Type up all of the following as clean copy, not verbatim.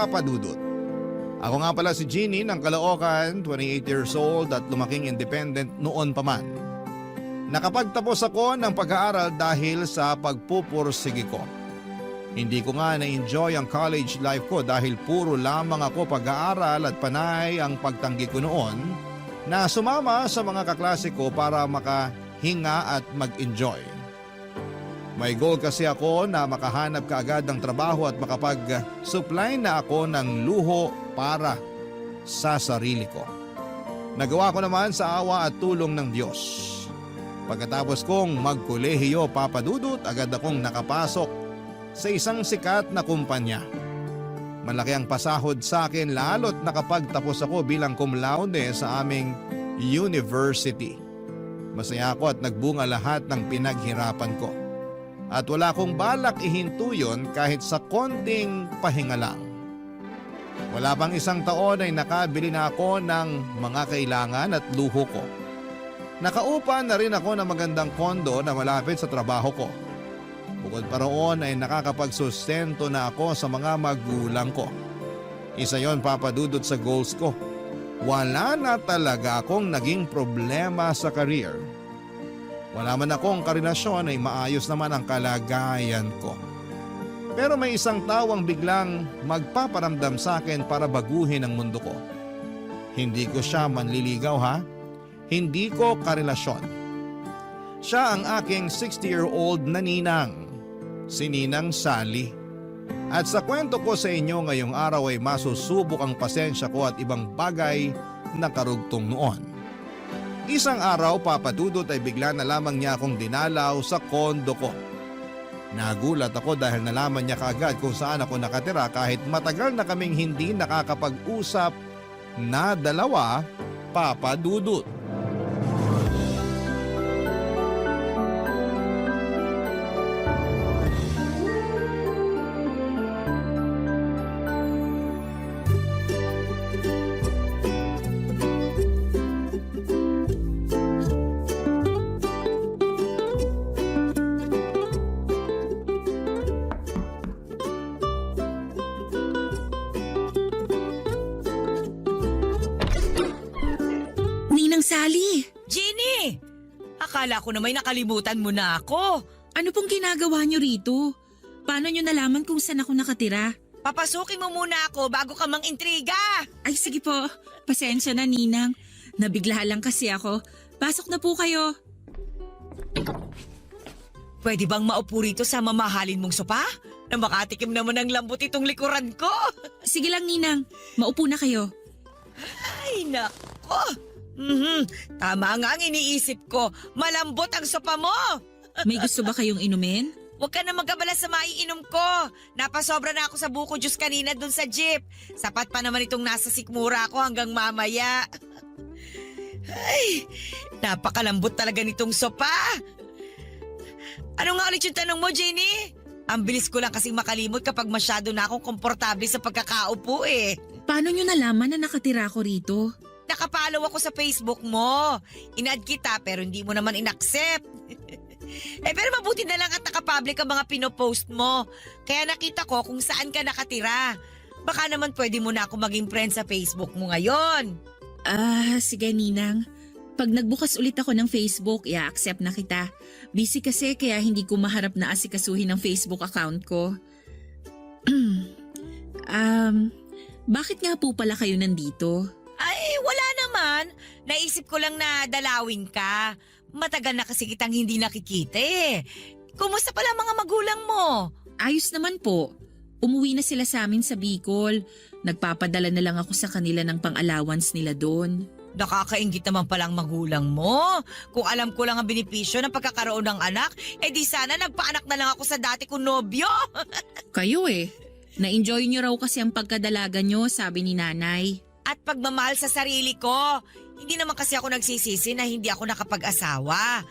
Papa Dudut. Ako nga pala si Jeannie ng Caloocan, 28 years old at lumaking independent noon pa man. Nakapagtapos ako ng pag-aaral dahil sa pagpupursige ko. Hindi ko nga na-enjoy ang college life ko dahil puro lamang ako pag-aaral at panay ang pagtanggi ko noon na sumama sa mga kaklase ko para makahinga at mag-enjoy. May goal kasi ako na makahanap kaagad ng trabaho at makapag-supply na ako ng luho para sa sarili ko. Nagawa ko naman sa awa at tulong ng Diyos. Pagkatapos kong magkolehiyo, Papa Dudut, agad akong nakapasok sa isang sikat na kumpanya. Malaki ang pasahod sa akin lalo't nakapagtapos ako bilang cum laude sa aming university. Masaya ako at nagbunga lahat ng pinaghirapan ko. At wala akong balak ihinto yun kahit sa konting pahinga lang. Wala pang isang taon ay nakabili na ako ng mga kailangan at luho ko. Nakaupa na rin ako ng magandang kondo na malapit sa trabaho ko. Bukod pa roon ay nakakapagsustento na ako sa mga magulang ko. Isa yon, Papa Dudut, sa goals ko. Wala na talaga akong naging problema sa career. Wala man akong karelasyon ay maayos naman ang kalagayan ko. Pero may isang tao ang biglang magpaparamdam sa akin para baguhin ang mundo ko. Hindi ko siya manliligaw, ha? Hindi ko karelasyon. Siya ang aking 60-year-old na ninang, si Ninang Sally. At sa kwento ko sa inyo ngayong araw ay masusubok ang pasensya ko at ibang bagay na karugtong noon. Isang araw, Papa Dudut, ay bigla na lamang niya akong dinalaw sa kondo ko. Nagulat ako dahil nalaman niya kaagad kung saan ako nakatira kahit matagal na kaming hindi nakakapag-usap na dalawa, Papa Dudut. Sally! Jeannie! Akala ko na may nakalimutan mo na ako. Ano pong ginagawa niyo rito? Paano niyo nalaman kung saan ako nakatira? Papasukin mo muna ako bago ka mang intriga. Ay sige po, pasensya na Ninang. Nabigla lang kasi ako. Pasok na po kayo. Pwede bang maupo rito sa mamahalin mong sopa? Na makatikim naman ng lambot itong likuran ko. Sige lang Ninang, maupo na kayo. Ay nako! Tama nga ang iniisip ko. Malambot ang sopa mo. May gusto ba kayong inumin? Huwag ka na magabala sa maiinom ko. Napasobra na ako sa buko juice kanina dun sa jeep. Sapat pa naman itong nasa sikmura ko hanggang mamaya. Ay, napakalambot talaga nitong sopa. Ano nga ulit yung tanong mo, Jenny? Ang bilis ko lang kasing makalimot kapag masyado na akong komportable sa pagkakaupo eh. Paano nyo nalaman na nakatira ako rito? Nakapollow ako sa Facebook mo. In-add kita pero hindi mo naman in-accept. Pero mabuti na lang at nakapublic ang mga pinopost mo. Kaya nakita ko kung saan ka nakatira. Baka naman pwede mo na ako maging friend sa Facebook mo ngayon. Sige Ninang. Pag nagbukas ulit ako ng Facebook, i-accept na kita. Busy kasi kaya hindi ko maharap na asikasuhin ang Facebook account ko. Bakit nga po pala kayo nandito? Ay, wala naman. Naisip ko lang na dalawin ka. Matagal na kasi kitang hindi nakikita eh. Kumusta pala mga magulang mo? Ayos naman po. Umuwi na sila sa amin sa Bicol. Nagpapadala na lang ako sa kanila ng pang-allowance nila doon. Nakakaingit naman palang magulang mo. Kung alam ko lang ang benepisyo ng pagkakaroon ng anak, di sana nagpaanak na lang ako sa dati kong nobyo. Kayo eh. Na-enjoy nyo raw kasi ang pagkadalaga nyo, sabi ni nanay. At pagmamahal sa sarili ko. Hindi naman kasi ako nagsisisi na hindi ako nakapag-asawa.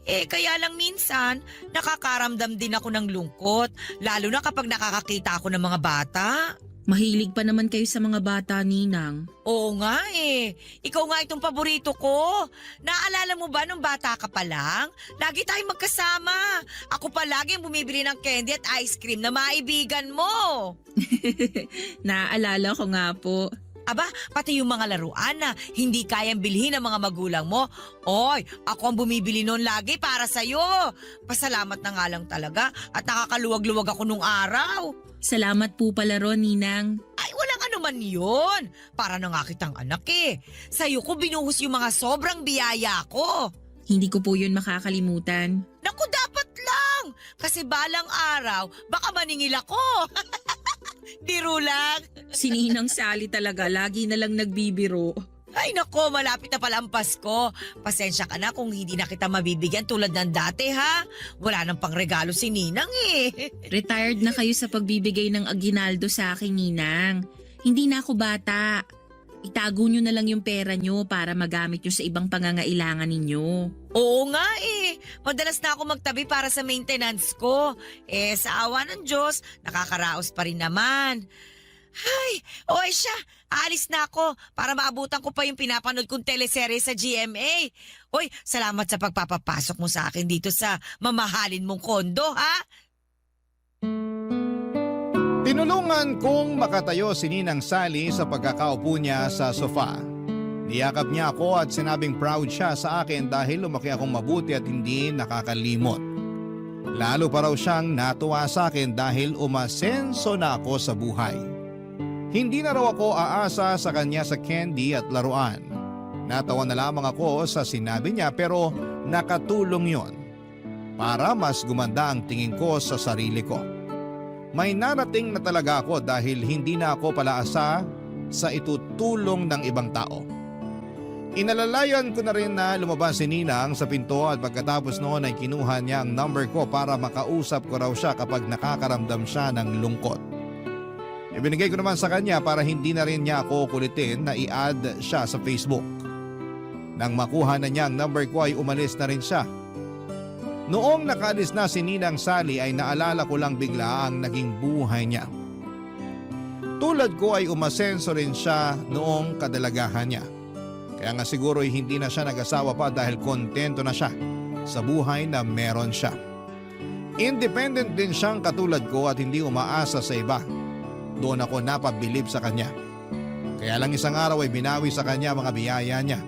Kaya lang minsan, nakakaramdam din ako ng lungkot. Lalo na kapag nakakakita ako ng mga bata. Mahilig pa naman kayo sa mga bata, Ninang. Oo nga eh. Ikaw nga itong paborito ko. Naalala mo ba nung bata ka pa lang? Lagi tayong magkasama. Ako pa lagi ang bumibili ng candy at ice cream na maibigan mo. Naaalala ko nga po. Aba, pati yung mga laruan na hindi kayang bilhin ng mga magulang mo. Oy, ako ang bumibili noon lagi para sa'yo. Pasalamat na nga lang talaga at nakakaluwag-luwag ako nung araw. Salamat po pala ron, Ninang. Ay, walang anuman yun. Para na nga kitang anak eh. Sa'yo ko binuhos yung mga sobrang biyaya ko. Hindi ko po yun makakalimutan. Naku, dapat lang. Kasi balang araw, baka maningil ako. Biro lang. Si Ninang Sally talaga, lagi na lang nagbibiro. Ay nako, malapit na pala ang Pasko. Pasensya ka na kung hindi na kita mabibigyan tulad ng dati ha. Wala nang pangregalo si Ninang eh. Retired na kayo sa pagbibigay ng aginaldo sa akin, Ninang. Hindi na ako bata. Itago nyo na lang yung pera nyo para magamit nyo sa ibang pangangailangan ninyo. Oo nga eh. Madalas na ako magtabi para sa maintenance ko. Eh sa awa ng Diyos, nakakaraos pa rin naman. Ay, oy siya. Aalis na ako para maabutan ko pa yung pinapanood kong teleserye sa GMA. Oy, salamat sa pagpapapasok mo sa akin dito sa mamahalin mong kondo, ha? Tinulungan kong makatayo si Ninang Sally sa pagkakaupo niya sa sofa. Niyakap niya ako at sinabing proud siya sa akin dahil lumaki akong mabuti at hindi nakakalimot. Lalo pa raw siyang natuwa sa akin dahil umasenso na ako sa buhay. Hindi na raw ako aasa sa kanya sa candy at laruan. Natawa na lamang ako sa sinabi niya pero nakatulong yon para mas gumanda ang tingin ko sa sarili ko. May narating na talaga ako dahil hindi na ako palaasa sa itutulong ng ibang tao. Inalalayan ko na rin na lumabas si Ninang sa pinto at pagkatapos noon ay kinuha niya ang number ko para makausap ko raw siya kapag nakakaramdam siya ng lungkot. Ibinigay ko naman sa kanya para hindi na rin niya ako kulitin na i-add siya sa Facebook. Nang makuha na niya ang number ko ay umalis na rin siya. Noong nakaalis na si Ninang Sally ay naalala ko lang bigla ang naging buhay niya. Tulad ko ay umasenso rin siya noong kadalagahan niya. Kaya nga siguro ay hindi na siya nag-asawa pa dahil kontento na siya sa buhay na meron siya. Independent din siyang katulad ko at hindi umaasa sa iba. Doon ako napabilib sa kanya. Kaya lang isang araw ay binawi sa kanya mga biyaya niya.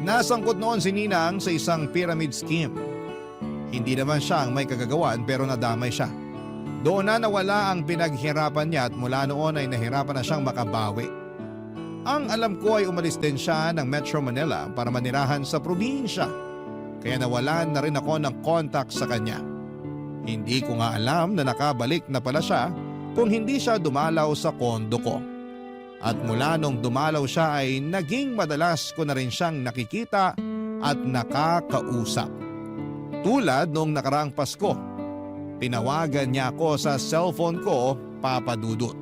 Nasangkot noon si Ninang sa isang pyramid scheme. Hindi naman siya ang may kagagawan pero nadamay siya. Doon na nawala ang pinaghirapan niya at mula noon ay nahirapan na siyang makabawi. Ang alam ko ay umalis din siya ng Metro Manila para manirahan sa probinsya. Kaya nawalan na rin ako ng contact sa kanya. Hindi ko nga alam na nakabalik na pala siya kung hindi siya dumalaw sa kondo ko. At mula nung dumalaw siya ay naging madalas ko na rin siyang nakikita at nakakausap. Tulad nung nakaraang Pasko, tinawagan niya ako sa cellphone ko, Papa Dudut.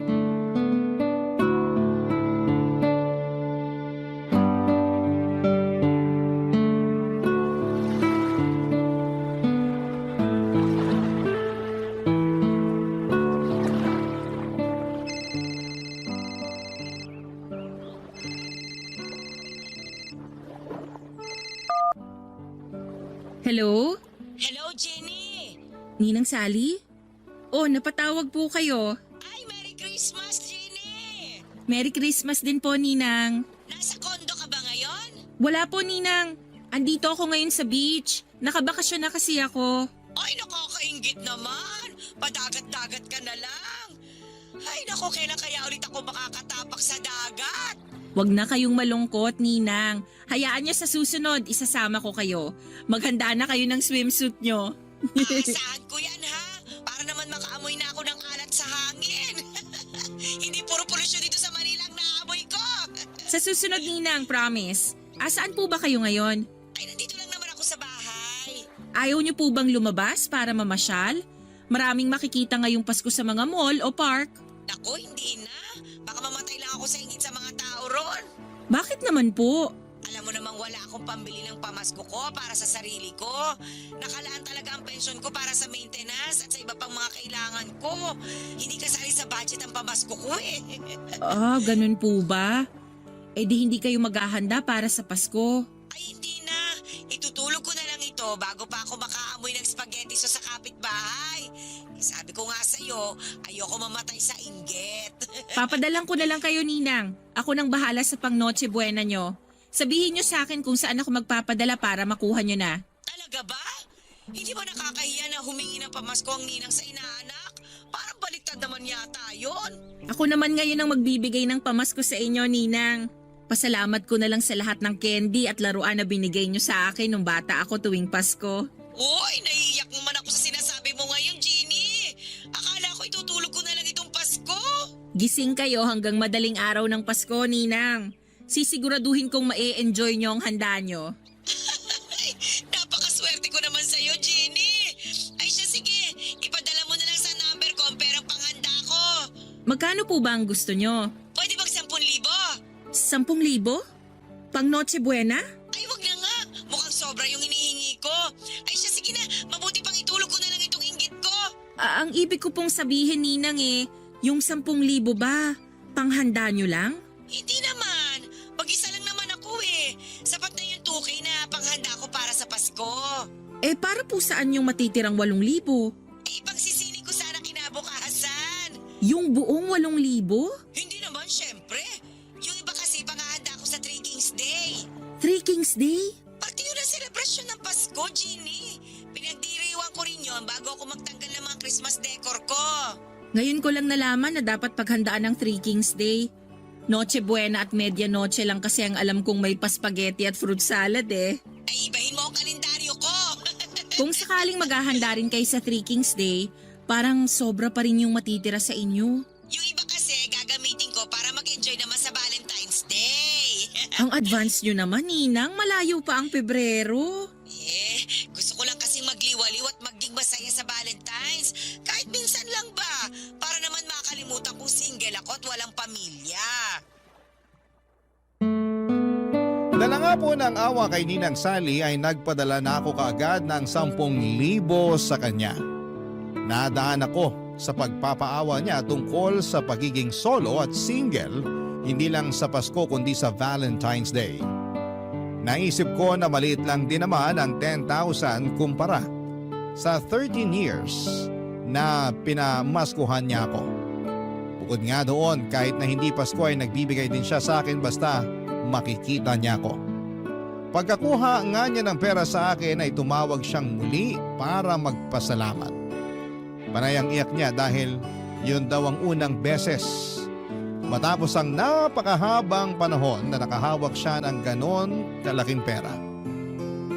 Hello? Hello, Jenny! Ninang Sally? Oh, napatawag po kayo. Ay, Merry Christmas, Jenny! Merry Christmas din po, Ninang. Nasa kondo ka ba ngayon? Wala po, Ninang. Andito ako ngayon sa beach. Nakabakasyon na kasi ako. Ay, nakakaingit naman. Padagat-dagat ka na lang. Ay, naku, kailan kaya ulit ako makakatapak sa dagat? Huwag na kayong malungkot, Ninang. Hayaan niya sa susunod, isasama ko kayo. Maghanda na kayo ng swimsuit nyo. Aasahan ko yan, ha? Para naman makaamoy na ako ng alat sa hangin. Hindi puro polusyon dito sa Manila ang naamoy ko. Sa susunod, Ninang, promise. Asaan po ba kayo ngayon? Ay, nandito lang naman ako sa bahay. Ayaw niyo po bang lumabas para mamasyal? Maraming makikita ngayong Pasko sa mga mall o park. Naku, hindi na. Baka mamatay lang ako sa ingit sa mga tao ron. Bakit naman po? Alam mo namang wala akong pambili ng pamasko ko para sa sarili ko. Nakalaan talaga ang pensyon ko para sa maintenance at sa iba pang mga kailangan ko. Hindi kasali sa budget ang pamasko ko eh. Ganun po ba? Eh di hindi kayo maghahanda para sa Pasko. Ay hindi na. Itutulog ko na lang ito bago pa ako makaamoy ng spaghetti sa kapitbahay. Sabi ko nga sa'yo, ayoko mamatay sa inggit. Papadalang ko na lang kayo, Ninang. Ako nang bahala sa pang Noche Buena nyo. Sabihin nyo sa akin kung saan ako magpapadala para makuha nyo na. Talaga ba? Hindi ba nakakahiya na humingi ng pamasko ang ninang sa inaanak? Parang baliktad naman yata yon. Ako naman ngayon ang magbibigay ng pamasko sa inyo, Ninang. Pasalamat ko na lang sa lahat ng candy at laruan na binigay nyo sa akin nung bata ako tuwing Pasko. Uy, naiiyak naman ako sa sinasabi mo ngayon, Jeannie. Akala ko itutulog ko na lang itong Pasko. Gising kayo hanggang madaling araw ng Pasko, Ninang. Sisiguraduhin kong ma-enjoy nyo ang handa nyo. Ay, napakaswerte ko naman sa'yo, Jeannie. Ay siya, sige. Ipadala mo na lang sa number ko ang perang panghanda ko. Magkano po ba ang gusto nyo? Pwede bang 10,000? 10,000? Pang Noche Buena? Ay, wag na nga. Mukhang sobra yung hinihingi ko. Ay siya, sige na. Mabuti pang itulog ko na lang itong inggit ko. Ang ibig ko pong sabihin, Ninang yung 10,000 ba? Panghanda nyo lang? Hindi naman. Mag-isa lang naman ako eh. Sapat na yung 2K na panghanda ko para sa Pasko. Eh para po saan yung matitirang 8,000? Eh, pagsisini ko sana kinabukasan. Yung buong 8,000? Hindi naman, syempre. Yung iba kasi panghahanda ko sa 3 Kings Day. 3 Kings Day? Pati yun ang selebrasyon ng Pasko, Jeannie. Pinagdiriwang ko rin yun bago ako magtanggal ng mga Christmas decor ko. Ngayon ko lang nalaman na dapat paghandaan ng 3 Kings Day. Noche Buena at Medianoche lang kasi ang alam kong may paspaghetti at fruit salad eh. Ay, ibahin mo ang kalendaryo ko. Kung sakaling maghahanda rin kayo sa 3 Kings Day, parang sobra pa rin yung matitira sa inyo. Yung iba kasi gagamitin ko para mag-enjoy naman sa Valentine's Day. Ang advance nyo naman, Ninang. Malayo pa ang Pebrero. Gusto ko lang kasing magliwaliw at maging masaya sa Valentine's. Kahit minsan lang ba? Para naman makalimutan kong single ako at walang pamilya. Dala nga po ng awa kay Ninang Sally ay nagpadala na ako kaagad ng 10,000 sa kanya. Nadaan ako sa pagpapaawa niya tungkol sa pagiging solo at single, hindi lang sa Pasko kundi sa Valentine's Day. Naisip ko na maliit lang din naman ang 10,000 kumpara sa 13 years na pinamaskuhan niya ako. Bukod nga doon, kahit na hindi Pasko ay nagbibigay din siya sa akin basta makikita niya ako. Pagkakuha nga niya ng pera sa akin ay tumawag siyang muli para magpasalamat. Panay ang iyak niya dahil yun daw ang unang beses matapos ang napakahabang panahon na nakahawak siya ng ganon kalaking pera.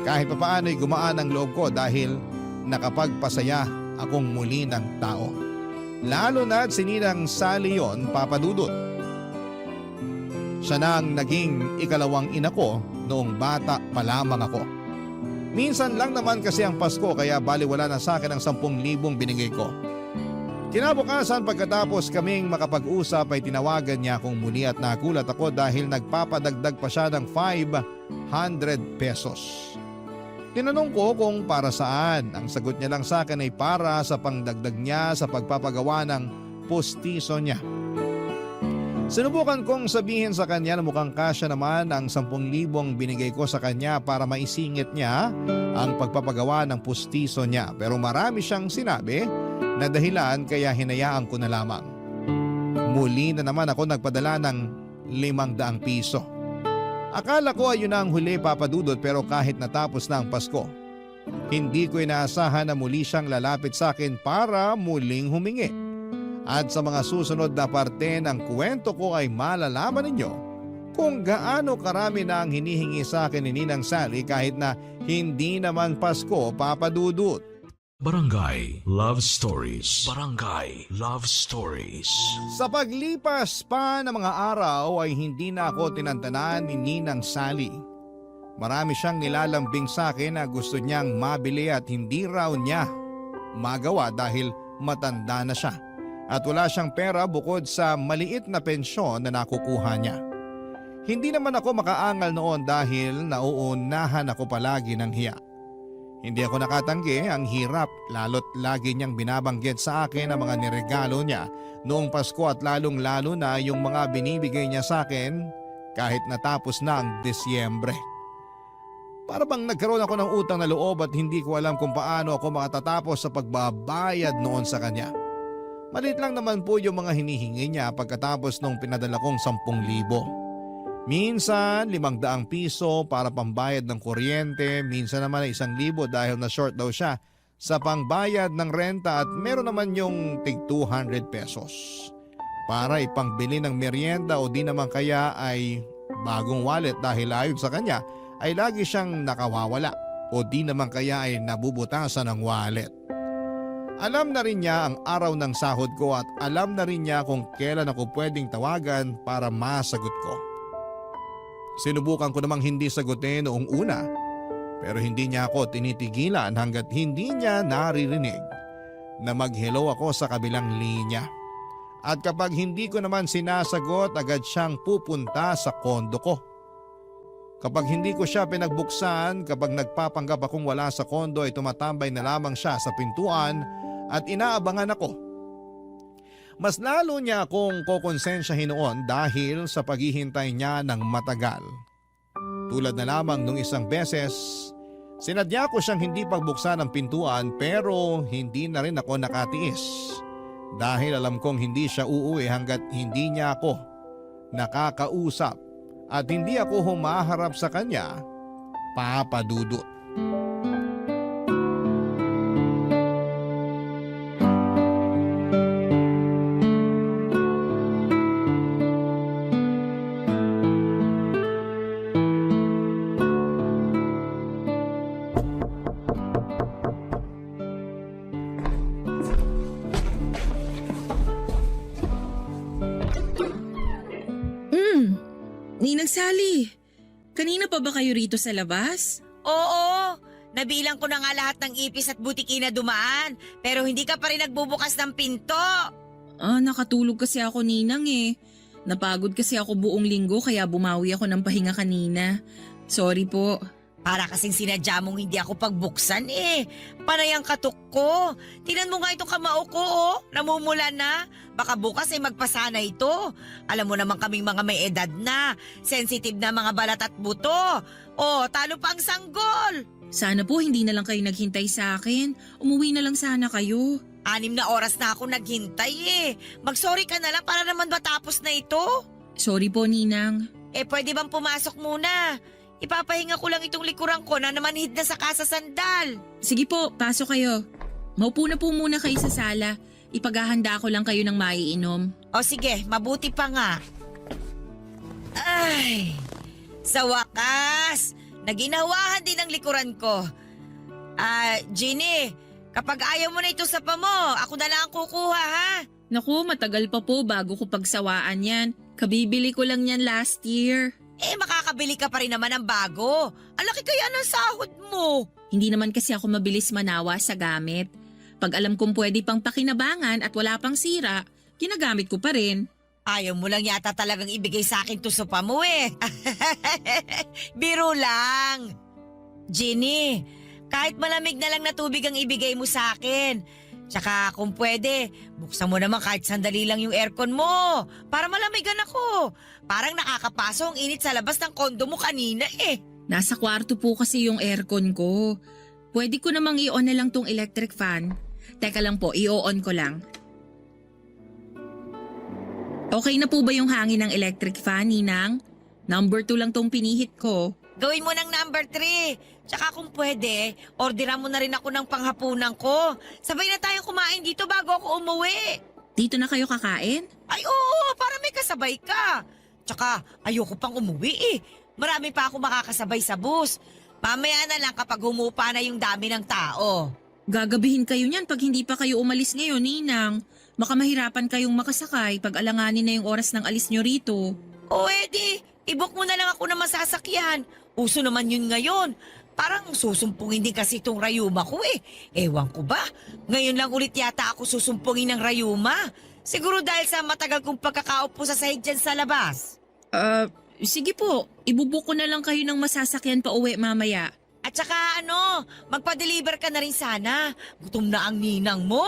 Kahit papaano ay gumaan ang loob ko dahil nakapagpasaya akong muli ng tao. Lalo na't si Ninang Sally yon, Papa Dudut. Siya na ang naging ikalawang ina ko noong bata pa lamang ako. Minsan lang naman kasi ang Pasko kaya baliwala na sa akin ang 10,000 binigay ko. Kinabukasan pagkatapos kaming makapag-usap ay tinawagan niya akong muli at nagulat ako dahil nagpapadagdag pa siya ng 500 pesos. Tinanong ko kung para saan. Ang sagot niya lang sa akin ay para sa pangdagdag niya sa pagpapagawa ng postiso niya. Sinubukan kong sabihin sa kanya na mukhang kasya naman ang 10,000 binigay ko sa kanya para maisingit niya ang pagpapagawa ng pustiso niya. Pero marami siyang sinabi na dahilan kaya hinayaan ko na lamang. Muli na naman ako nagpadala ng 500 piso. Akala ko ayun na ang huli, Papa Dudut, pero kahit natapos na ang Pasko, hindi ko inaasahan na muli siyang lalapit sa akin para muling humingi. At sa mga susunod na parte ng kwento ko ay malalaman ninyo kung gaano karami na ang hinihingi sa akin ni Ninang Sally kahit na hindi naman Pasko, Papa Dudut. Barangay Love Stories. Barangay Love Stories. Sa paglipas pa ng mga araw ay hindi na ako tinantanan ni Ninang Sally. Marami siyang nilalambing sa akin na gusto niyang mabili at hindi raw niya magawa dahil matanda na siya. At wala siyang pera bukod sa maliit na pensyon na nakukuha niya. Hindi naman ako makaangal noon dahil nauunahan ako palagi ng hiya. Hindi ako nakatanggi ang hirap lalo't lagi niyang binabanggit sa akin ang mga niregalo niya noong Pasko at lalong lalo na yung mga binibigay niya sa akin kahit natapos na ang Disyembre. Para bang nagkaroon ako ng utang na loob at hindi ko alam kung paano ako makatatapos sa pagbabayad noon sa kanya. Maliit lang naman po yung mga hinihingi niya pagkatapos nung pinadala kong 10,000. Minsan 500 piso para pambayad ng kuryente, minsan naman ay 1,000 dahil na short daw siya sa pangbayad ng renta at meron naman yung tig 200 pesos. Para ipangbili ng merienda o di naman kaya ay bagong wallet dahil ayon sa kanya ay lagi siyang nakawawala o di naman kaya ay nabubutasan ng wallet. Alam na rin niya ang araw ng sahod ko at alam na rin niya kung kailan ako pwedeng tawagan para masagot ko. Sinubukan ko namang hindi sagutin noong una pero hindi niya ako tinitigilan hanggat hindi niya naririnig na mag-hello ako sa kabilang linya. At kapag hindi ko naman sinasagot agad siyang pupunta sa kondo ko. Kapag hindi ko siya pinagbuksan, kapag nagpapanggap akong wala sa kondo ay tumatambay na lamang siya sa pintuan at inaabangan ako. Mas lalo niya akong kokonsensyahin noon dahil sa paghihintay niya ng matagal. Tulad na lamang nung isang beses, sinadya ko siyang hindi pagbuksan ng pintuan pero hindi na rin ako nakatiis. Dahil alam kong hindi siya uuwi hanggat hindi niya ako nakakausap at hindi ako humaharap sa kanya, Papa Dudut. Ninang Sally, kanina pa ba kayo rito sa labas? Oo, nabilang ko na nga lahat ng ipis at butiki na dumaan pero hindi ka pa rin nagbubukas ng pinto. Nakatulog kasi ako ninang eh. Napagod kasi ako buong linggo kaya bumawi ako ng pahinga kanina. Sorry po. Para kasing sinadya mong hindi ako pagbuksan eh. Panay ang katok ko. Tingnan mo nga itong kamao ko oh. Namumula na. Baka bukas ay magpasana ito. Alam mo naman kaming mga may edad na. Sensitive na mga balat at buto. Oh, talo pa ang sanggol. Sana po hindi na lang kayo naghintay sa akin. Umuwi na lang sana kayo. 6 na oras na ako naghintay eh. Mag-sorry ka na lang para naman matapos na ito. Sorry po, Ninang. Pwede bang pumasok muna? Ipapahinga ko lang itong likuran ko na namanhid na sa kasasandal. Sige po, pasok kayo. Maupo na po muna kayo sa sala. Ipaghahanda ko lang kayo ng maiinom. O sige, mabuti pa nga. Ay, sa wakas, naginawahan din ang likuran ko. Ginny, kapag ayaw mo na ito sa pa mo, ako na lang ang kukuha ha. Naku, matagal pa po bago ko pagsawaan yan. Kabibili ko lang yan last year. Makakabili ka pa rin naman ng bago. Ang laki kaya ng sahod mo. Hindi naman kasi ako mabilis manawa sa gamit. Pag alam kong pwede pang pakinabangan at wala pang sira, ginagamit ko pa rin. Ayaw mo lang yata talagang ibigay sa akin to sopa mo eh. Biro lang. Ginny, kahit malamig na lang na tubig ang ibigay mo sa akin. Tsaka kung pwede, buksan mo naman kahit sandali lang yung aircon mo. Para malamigan ako. Parang nakakapaso ang init sa labas ng kondo mo kanina eh. Nasa kwarto po kasi yung aircon ko. Pwede ko namang i-on na lang tong electric fan. Teka lang po, i-on ko lang. Okay na po ba yung hangin ng electric fan, Ninang? Number 2 lang tong pinihit ko. Gawin mo ng number 3. Tsaka kung pwede, orderan mo na rin ako ng panghapunan ko. Sabay na tayong kumain dito bago ako umuwi. Dito na kayo kakain? Ay oo, para may kasabay ka. Tsaka ayoko pang umuwi eh. Marami pa ako makakasabay sa bus. Mamaya na lang kapag humupa na yung dami ng tao. Gagabihin kayo niyan pag hindi pa kayo umalis ngayon, Ninang. Baka mahirapan kayong makasakay pag alanganin na yung oras ng alis nyo rito. O edi, i-book mo na lang ako ng masasakyan. Uso naman yun ngayon. Parang susumpungin din kasi itong rayuma ko eh. Ewan ko ba? Ngayon lang ulit yata ako susumpungin ng rayuma. Siguro dahil sa matagal kong pagkakaupo sa sahig dyan sa labas. Sige po, ibubuk ko na lang kayo ng masasakyan pa uwi mamaya. At saka magpa-deliver ka na rin sana. Gutom na ang ninang mo.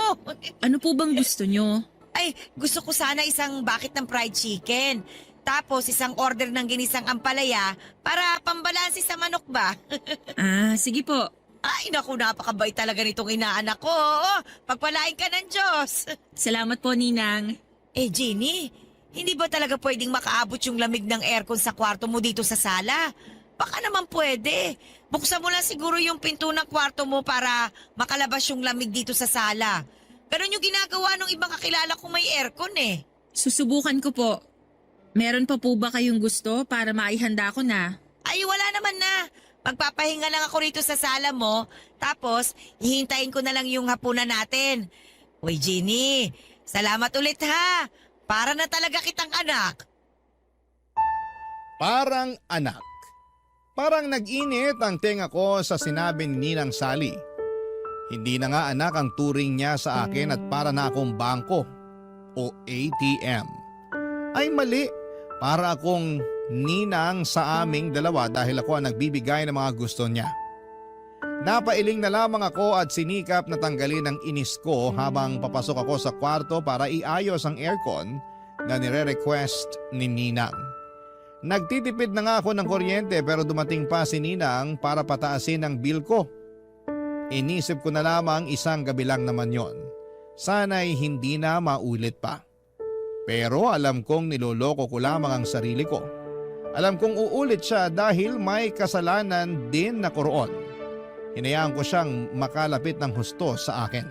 Ano po bang gusto nyo? Ay, gusto ko sana isang bucket ng fried chicken. Tapos isang order ng ginisang ampalaya para pambalansi sa manok ba? Sige po. Ay, naku, napakabait talaga nitong inaanak ko. Oo, pagpalain ka ng Diyos. Salamat po, Ninang. Jeannie, hindi ba talaga pwedeng makaabot yung lamig ng aircon sa kwarto mo dito sa sala? Baka naman pwede. Buksan mo lang siguro yung pinto ng kwarto mo para makalabas yung lamig dito sa sala. Pero yung ginagawa ng ibang kakilala ko may aircon eh. Susubukan ko po. Meron pa po ba kayong gusto para maihanda ko na? Ay, wala naman na. Magpapahinga lang ako rito sa sala mo, tapos hihintayin ko na lang yung hapunan natin. Uy, Jeannie, salamat ulit ha. Para na talaga kitang anak. Parang anak. Parang nag-init ang tenga ko sa sinabi ni Ninang Sally. Hindi na nga anak ang turing niya sa akin at para na akong bangko o ATM. Ay mali, para akong ninang sa aming dalawa dahil ako ang nagbibigay ng mga gusto niya. Napailing na lamang ako at sinikap na tanggalin ang inis ko habang papasok ako sa kwarto para iayos ang aircon na nire-request ni Ninang. Nagtitipid na nga ako ng kuryente pero dumating pa si Ninang para pataasin ang bill ko. Inisip ko na lamang isang gabi lang naman yon. Sana'y hindi na maulit pa. Pero alam kong niloloko ko lamang ang sarili ko. Alam kong uulit siya dahil may kasalanan din na roon. Hinayaan ko siyang makalapit ng husto sa akin.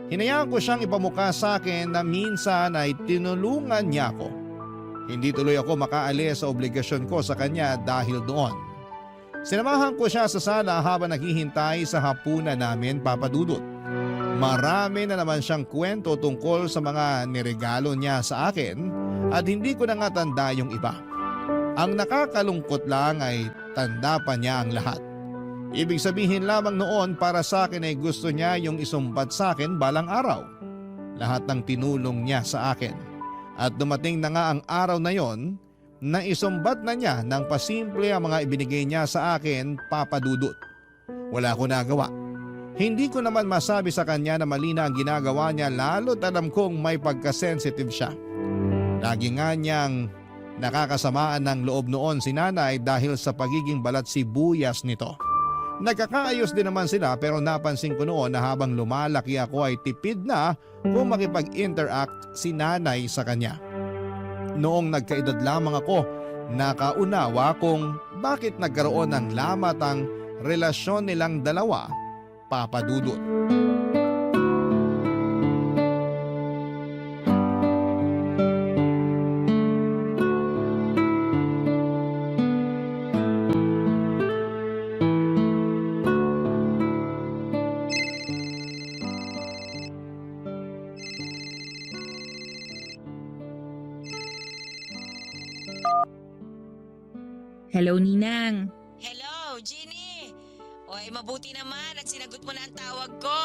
Hinayaan ko siyang ipamukha sa akin na minsan ay tinulungan niya ako. Hindi tuloy ako makaalis sa obligasyon ko sa kanya dahil doon. Sinamahan ko siya sa sala habang naghihintay sa hapunan namin, Papa Dudut. Marami na naman siyang kwento tungkol sa mga niregalo niya sa akin at hindi ko na nga tanda yung iba. Ang nakakalungkot lang ay tanda pa niya ang lahat. Ibig sabihin lamang noon para sa akin ay gusto niya yung isumbat sa akin balang araw. Lahat ng tinulong niya sa akin. At dumating na nga ang araw na yon na isumbat na niya ng pasimple ang mga ibinigay niya sa akin, Papa Dudut. Wala ko nagawa. Hindi ko naman masabi sa kanya na mali na ang ginagawa niya lalo't alam kong may pagkasensitive siya. Lagi nga niyang nakakasamaan ng loob noon si nanay dahil sa pagiging balat sibuyas nito. Nagkakaayos din naman sila pero napansin ko noon na habang lumalaki ako ay tipid na kung makipag-interact si nanay sa kanya. Noong nagkaedad lamang ako, nakaunawa kung bakit nagkaroon ng lamat ang relasyon nilang dalawa, Papa Dudut. Hello, Ninang. Hello, Jeannie. Oy, mabuti naman at sinagot mo na ang tawag ko.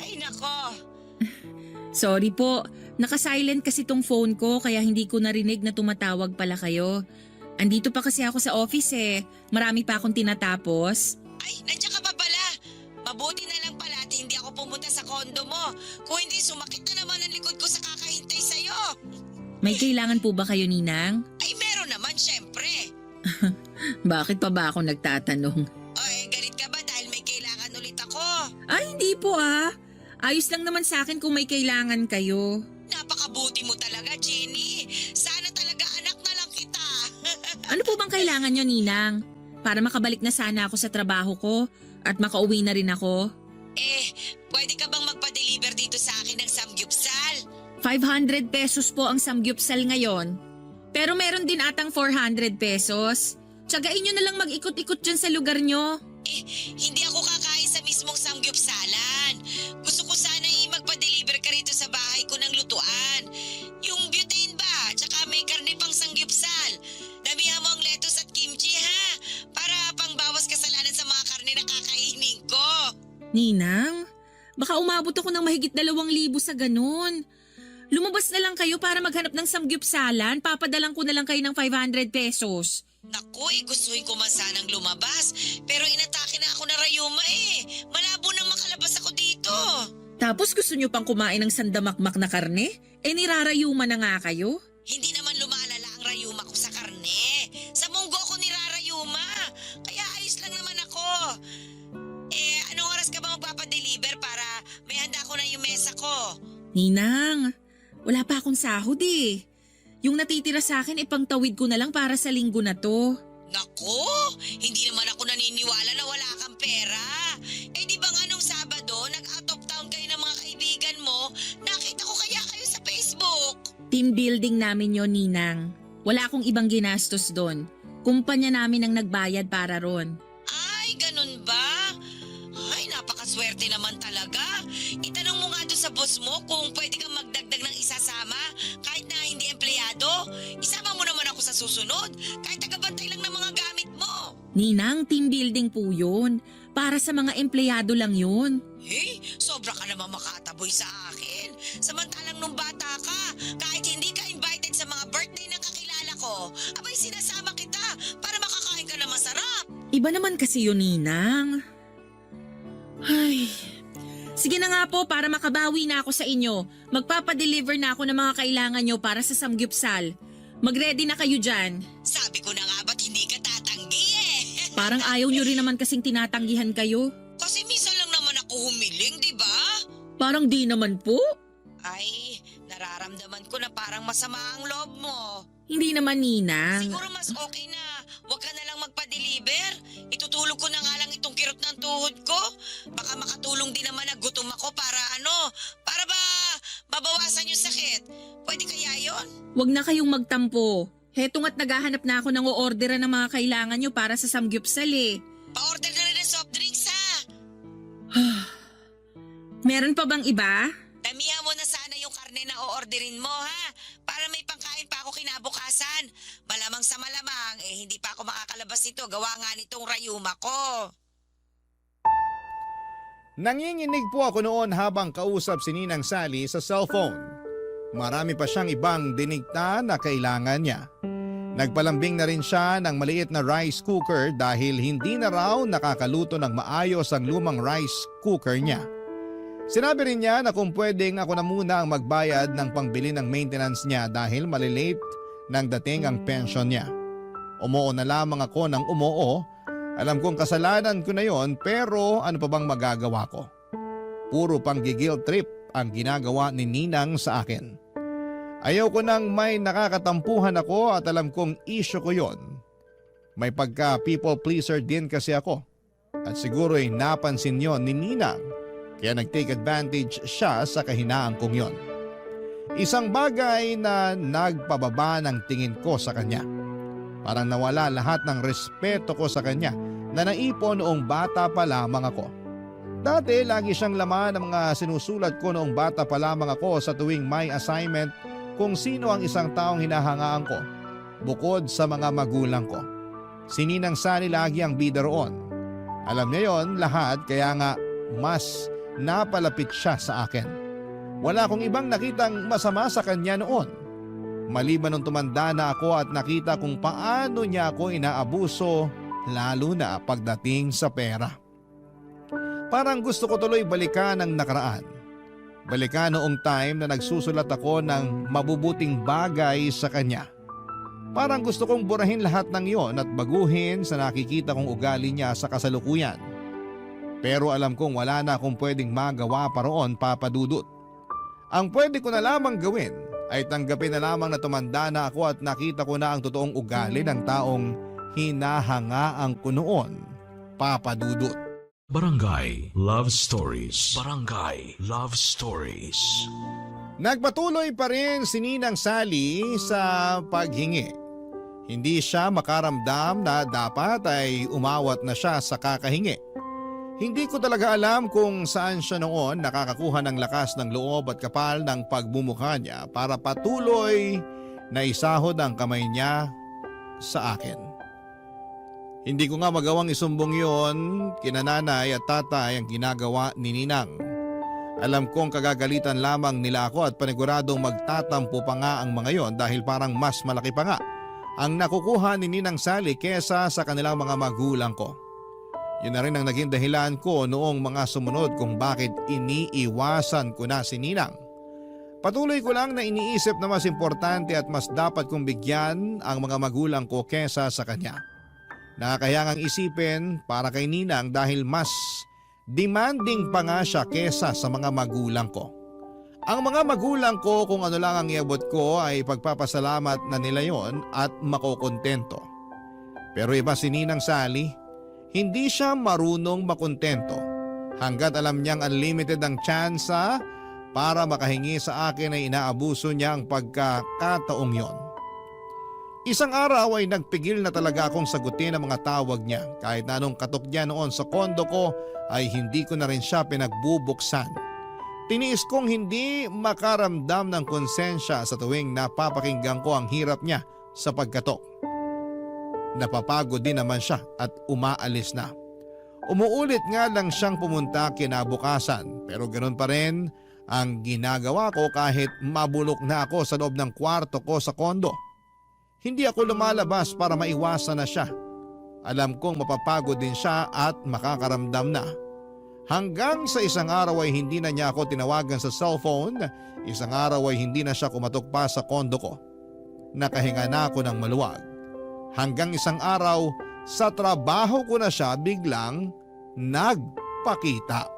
Ay, nako. Sorry po, naka-silent kasi tong phone ko kaya hindi ko narinig na tumatawag pala kayo. Andito pa kasi ako sa office eh. Marami pa akong tinatapos. Ay, nandiyan ka pa pala. Mabuti na lang pala at hindi ako pumunta sa kondo mo. Kung hindi, sumakit na naman ang likod ko sa kakahintay sa'yo. May kailangan po ba kayo, Ninang? Ay, meron naman, syempre. Bakit pa ba ako nagtatanong? Oy, galit ka ba dahil may kailangan ulit ako? Ay, hindi po ah. Ayos lang naman sa akin kung may kailangan kayo. Napakabuti mo talaga, Jenny. Sana talaga anak na lang kita. Ano po bang kailangan nyo, Ninang? Para makabalik na sana ako sa trabaho ko at makauwi na rin ako. Pwede ka bang magpa-deliver dito sa akin ng samgyupsal? 500 pesos po ang samgyupsal ngayon. Pero meron din atang 400 pesos. Tsagain nyo na lang mag-ikot-ikot dyan sa lugar nyo. Hindi ako kakain sa mismong samgyupsalan. Gusto ko sana magpa-deliver ka rito sa bahay ko ng lutuan. Yung butane ba? Tsaka may karne pang samgyupsal. Damihan mo ang lettuce at kimchi ha. Para pangbawas kasalanan sa mga karne na kakainin ko. Ninang, baka umabot ako ng mahigit 2,000 sa ganun. Lumabas na lang kayo para maghanap ng samgyupsalan. Papadalang ko na lang kayo ng 500 pesos. Naku, gustuin ko man sanang lumabas. Pero inatake na ako na rayuma eh. Malabo nang makalabas ako dito. Tapos gusto nyo pang kumain ng sandamakmak na karne? Nirarayuma na nga kayo. Hindi naman lumalala ang rayuma ko sa karne. Sa munggo ko nirarayuma. Kaya ayos lang naman ako. Anong oras ka ba magpapadeliver para may handa ko na yung mesa ko? Ninang, wala pa akong sahod eh. Yung natitira sa akin ipangtawid ko na lang para sa linggo na to. Naku, hindi naman ako naniniwala na wala kang pera. Di ba nga nung Sabado, nag-out of town kayo ng mga kaibigan mo, nakita ko kaya kayo sa Facebook. Team building namin yon, Ninang. Wala akong ibang ginastos doon. Kumpanya namin ang nagbayad para ron. Ay, ganun ba? Ay, napakaswerte naman talaga. Itanong mo nga doon sa boss mo kung pwede kang magdagdag ng isasama kahit na hindi empleyado. Isama mo naman ako sa susunod kahit tagabantay lang ng mga gamit mo. Ninang, team building po yun. Para sa mga empleyado lang yun. Sobra ka naman makataboy sa akin. Samantalang nung bata ka, kahit hindi ka invited sa mga birthday ng kakilala ko, abay sinasama kita para makakain ka na masarap. Iba naman kasi yun, Ninang. Ay, sige na nga po para makabawi na ako sa inyo. Magpapadeliver na ako ng mga kailangan nyo para sa samgyupsal. Mag-ready na kayo dyan. Sabi ko na nga ba't hindi ka tatanggi eh. Parang ayaw nyo rin naman kasing tinatanggihan kayo. Kasi minsan lang naman ako humiling, di ba? Parang di naman po. Ay, nararamdaman ko na parang masama ang loob mo. Hindi naman, Ninang. Siguro mas okay na huwag ka na lang magpa-deliver. Itutulog ko na nga lang itong kirot ng tuhod ko. Baka makatulong din naman na gutom ako para para ba mabawasan yung sakit. Pwede kaya yon? Huwag na kayong magtampo. Heto nga't naghahanap na ako ng o-orderan ng mga kailangan nyo para sa samgyupsal eh. Pa-order na rin ng soft drinks ha. Meron pa bang iba? Damihan mo na sana yung karne na o-orderin mo ha. Para may pangkain pa ako kinabukasan. Malamang sa malamang, hindi pa ako makakalabas nito. Gawa nga nitong rayuma ko. Nanginginig po ako noon habang kausap si Ninang Sally sa cellphone. Marami pa siyang ibang dinikta na kailangan niya. Nagpalambing na rin siya ng maliit na rice cooker dahil hindi na raw nakakaluto ng maayos ang lumang rice cooker niya. Sinabi rin niya na kung pwedeng ako na muna ang magbayad ng pangbili ng maintenance niya dahil malilate nang dating ang pension niya. Umoo na lamang ako ng umoo. Alam kong kasalanan ko na yon pero ano pa bang magagawa ko? Puro pang guilt trip ang ginagawa ni Ninang sa akin. Ayaw ko nang may nakakatampuhan ako at alam kong issue ko yon. May pagka people pleaser din kasi ako. At siguro'y napansin yon ni Ninang kaya nag-take advantage siya sa kahinaan kong yon. Isang bagay na nagpababa ng tingin ko sa kanya. Parang nawala lahat ng respeto ko sa kanya na naipon noong bata pa lamang ako. Dati lagi siyang laman ng mga sinusulat ko noong bata pa lamang ako sa tuwing may assignment kung sino ang isang taong hinahangaan ko bukod sa mga magulang ko. Si Ninang Sally lagi ang bida roon. Alam niya yon lahat kaya nga mas napalapit siya sa akin. Wala akong ibang nakitang masama sa kanya noon. Maliban nung tumanda na ako at nakita kung paano niya ako inaabuso lalo na pagdating sa pera. Parang gusto ko tuloy balikan ang nakaraan. Balikan noong time na nagsusulat ako ng mabubuting bagay sa kanya. Parang gusto kong burahin lahat ng iyon at baguhin sa nakikita kong ugali niya sa kasalukuyan. Pero alam kong wala na akong pwedeng magawa pa roon, Papa Dudut. Ang pwede ko na lamang gawin ay tanggapin na lamang na tumanda na ako at nakita ko na ang totoong ugali ng taong hinahangaan ko noon, Papa Dudut. Barangay Love Stories. Barangay Love Stories. Nagpatuloy pa rin si Ninang Sally sa paghingi. Hindi siya makaramdam na dapat ay umawat na siya sa kakahingi. Hindi ko talaga alam kung saan siya noon nakakakuha ng lakas ng loob at kapal ng pagmumukha niya para patuloy na isahod ang kamay niya sa akin. Hindi ko nga magawang isumbong yon kina nanay at tatay ang ginagawa ni Ninang. Alam kong kagagalitan lamang nila ako at paniguradong magtatampo pa nga ang mga yon dahil parang mas malaki pa nga ang nakukuha ni Ninang Sally kesa sa kanilang mga magulang ko. Yun na rin ang naging dahilan ko noong mga sumunod kung bakit iniiwasan ko na si Ninang. Patuloy ko lang na iniisip na mas importante at mas dapat kong bigyan ang mga magulang ko kesa sa kanya. Nakakaya ngang isipin para kay Ninang dahil mas demanding pa nga siya kesa sa mga magulang ko. Ang mga magulang ko kung ano lang ang iabot ko ay pagpapasalamat na nila yon at makokontento. Pero iba si Ninang Sally, hindi siya marunong makontento hanggat alam niyang unlimited ang tsansa para makahingi sa akin ay inaabuso niya ang pagkakataong yon. Isang araw ay nagpigil na talaga akong sagutin ang mga tawag niya kahit na anong katok niya noon sa kondo ko ay hindi ko na rin siya pinagbubuksan. Tiniis kong hindi makaramdam ng konsensya sa tuwing napapakinggan ko ang hirap niya sa pagkatok. Napapagod din naman siya at umaalis na. Umuulit nga lang siyang pumunta kinabukasan pero ganoon pa rin ang ginagawa ko kahit mabulok na ako sa loob ng kwarto ko sa kondo. Hindi ako lumalabas para maiwasan na siya. Alam kong mapapagod din siya at makakaramdam na. Hanggang sa isang araw ay hindi na niya ako tinawagan sa cellphone, isang araw ay hindi na siya kumatok pa sa kondo ko. Nakahinga na ako ng maluwag. Hanggang isang araw, sa trabaho ko na siya biglang nagpakita.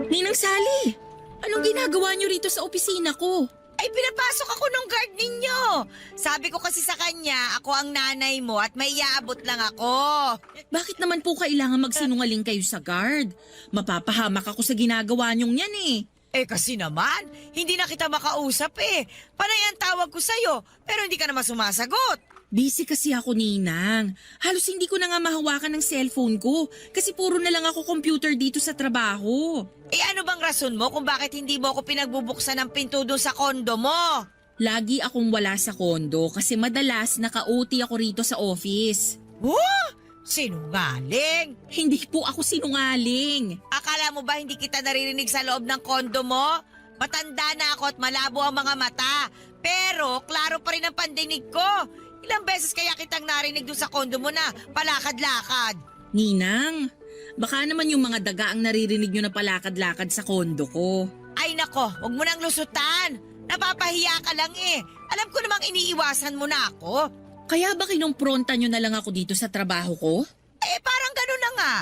Ninang Sally, anong ginagawa niyo rito sa opisina ko? Ay, pinapasok ako ng guard ninyo. Sabi ko kasi sa kanya, ako ang nanay mo at may iaabot lang ako. Bakit naman po kailangan magsinungaling kayo sa guard? Mapapahamak ako sa ginagawa niyong yan eh. Eh kasi naman, hindi na kita makausap eh. Panay ang tawag ko sa'yo, pero hindi ka naman sumasagot. Busy kasi ako, Ninang. Halos hindi ko na nga mahawakan ng cellphone ko kasi puro na lang ako computer dito sa trabaho. Eh ano bang rason mo kung bakit hindi mo ako pinagbubuksan ng pinto doon sa kondo mo? Lagi akong wala sa kondo kasi madalas naka-OT ako rito sa office. Sinungaling! Hindi po ako sinungaling. Akala mo ba hindi kita naririnig sa loob ng kondo mo? Matanda na ako at malabo ang mga mata. Pero klaro pa rin ang pandinig ko. Ilang beses kaya kitang narinig doon sa kondo mo na palakad-lakad. Ninang, baka naman yung mga daga ang naririnig nyo na palakad-lakad sa kondo ko. Ay nako, huwag mo nang lusutan. Napapahiya ka lang eh. Alam ko namang iniiwasan mo na ako. Kaya ba kinumpronta nyo na lang ako dito sa trabaho ko? Eh parang ganun na nga.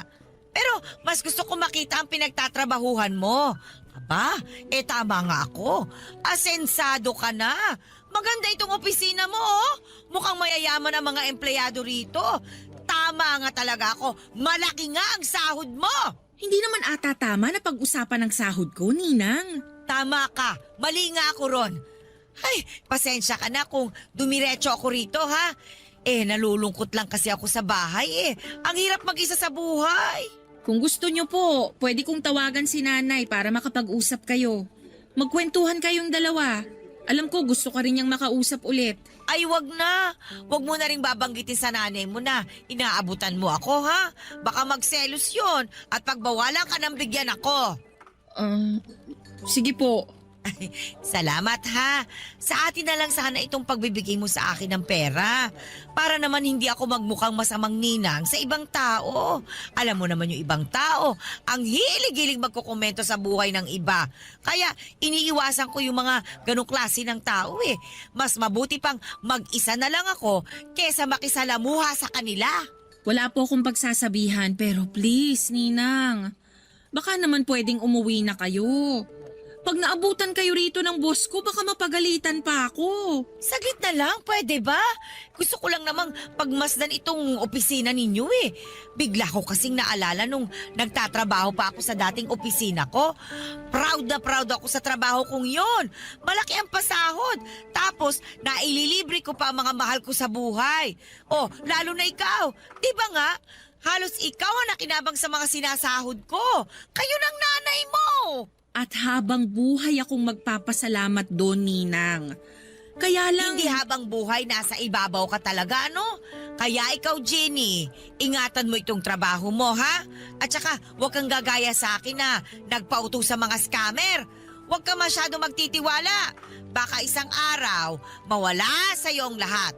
Pero mas gusto ko makita ang pinagtatrabahuhan mo. Aba, tama nga ako. Asensado ka na. Maganda itong opisina mo oh. Mukhang mayayaman ang mga empleyado rito. Tama nga talaga ako. Malaki nga ang sahod mo. Hindi naman ata tama na pag-usapan ng sahod ko, Ninang. Tama ka. Mali nga ako ron. Ay, pasensya ka na kung dumiretso ako rito ha. Nalulungkot lang kasi ako sa bahay eh. Ang hirap mag-isa sa buhay. Kung gusto nyo po, pwede kong tawagan si nanay para makapag-usap kayo. Magkwentuhan kayong dalawa. Alam ko gusto ka rin niyang makausap ulit. Ay, wag na. Wag mo na rin babanggitin sa nanay mo na inaabutan mo ako, ha? Baka magselos yun at pagbawalan ka ng bigyan ako. Sige po. Salamat, ha? Sa atin na lang sana itong pagbibigay mo sa akin ng pera. Para naman hindi ako magmukhang masamang ninang sa ibang tao. Alam mo naman yung ibang tao, ang hilig-hilig magkukomento sa buhay ng iba. Kaya iniiwasan ko yung mga ganong klase ng tao eh. Mas mabuti pang mag-isa na lang ako kesa makisalamuha sa kanila. Wala po akong pagsasabihan pero please, Ninang. Baka naman pwedeng umuwi na kayo. Pag naabutan kayo rito ng boss ko, baka mapagalitan pa ako. Saglit na lang, pwede ba? Gusto ko lang namang pagmasdan itong opisina ninyo eh. Bigla ko kasing naalala nung nagtatrabaho pa ako sa dating opisina ko. Proud na proud ako sa trabaho kong yon. Malaki ang pasahod. Tapos, naililibre ko pa ang mga mahal ko sa buhay. Oh, lalo na ikaw. Di ba nga? Halos ikaw ang nakinabang sa mga sinasahod ko. Kayo ng nanay mo. At habang buhay akong magpapasalamat doon, Ninang. Kaya lang... Hindi habang buhay nasa ibabaw ka talaga, ano? Kaya ikaw, Jenny, ingatan mo itong trabaho mo, ha? At saka, huwag kang gagaya sa akin na nagpauto sa mga scammer. Huwag ka masyado magtitiwala. Baka isang araw, mawala sa iyo ang lahat.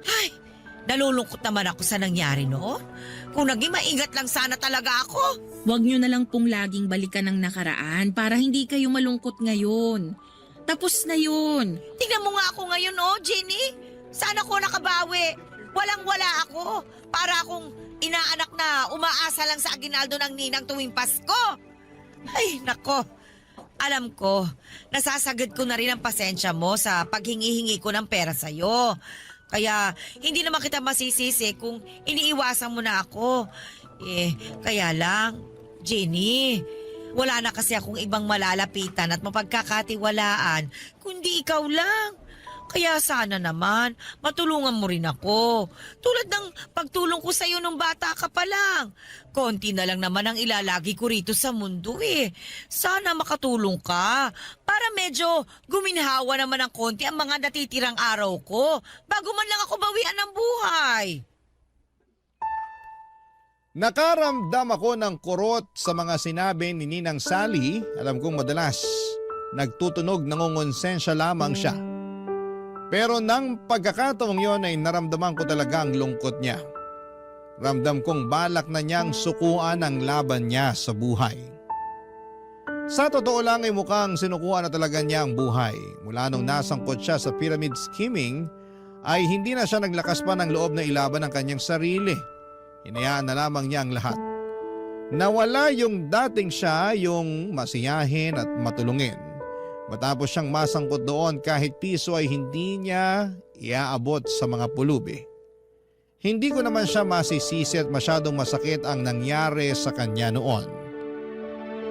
Ay, nalulungkot naman ako sa nangyari noon. Kung naging maingat lang sana talaga ako. Huwag nyo na lang pong laging balikan ng nakaraan para hindi kayo malungkot ngayon. Tapos na yun. Tingnan mo nga ako ngayon, oh, Jenny. Sana ko nakabawi. Walang-wala ako. Para akong inaanak na umaasa lang sa aginaldo ng ninang tuwing Pasko. Ay, nako. Alam ko, nasasagad ko na rin ang pasensya mo sa paghingi-hingi ko ng pera sa'yo. Kaya hindi naman kita masisisi kung iniiwasan mo na ako. Kaya lang, Jenny, wala na kasi akong ibang malalapitan at mapagkakatiwalaan kundi ikaw lang. Kaya sana naman, matulungan mo rin ako. Tulad ng pagtulong ko sa'yo nung bata ka pa lang. Konti na lang naman ang ilalagi ko rito sa mundo eh. Sana makatulong ka para medyo guminhawa naman ng konti ang mga natitirang araw ko bago man lang ako bawian ng buhay. Nakaramdam ako ng kurot sa mga sinabi ni Ninang Sally. Alam kong madalas nagtutunog nangongonsensya lamang siya. Pero nang pagkakataong yon ay naramdaman ko talaga ang lungkot niya. Ramdam kong balak na niyang sukuan ang laban niya sa buhay. Sa totoo lang ay mukhang sinukuan na talaga niya ang buhay. Mula nung nasangkot siya sa pyramid scheming ay hindi na siya naglakas pa ng loob na ilaban ang kanyang sarili. Hinayaan na lamang niya ang lahat. Nawala yung dating siya, yung masiyahin at matulungin. Matapos siyang masangkot doon kahit piso ay hindi niya iaabot sa mga pulubi. Hindi ko naman siya masisisi at masyadong masakit ang nangyari sa kanya noon.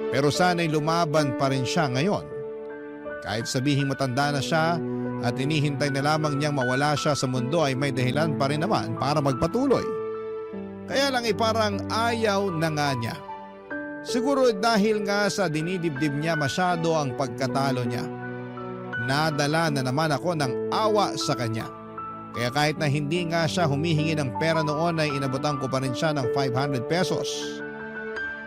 Pero sana'y lumaban pa rin siya ngayon. Kahit sabihing matanda na siya at inihintay na lamang niyang mawala siya sa mundo ay may dahilan pa rin naman para magpatuloy. Kaya lang ay parang ayaw na nga niya. Siguro dahil nga sa dinidibdib niya masyado ang pagkatalo niya. Nadala na naman ako ng awa sa kanya. Kaya kahit na hindi nga siya humihingi ng pera noon ay inabutan ko pa rin siya ng 500 pesos.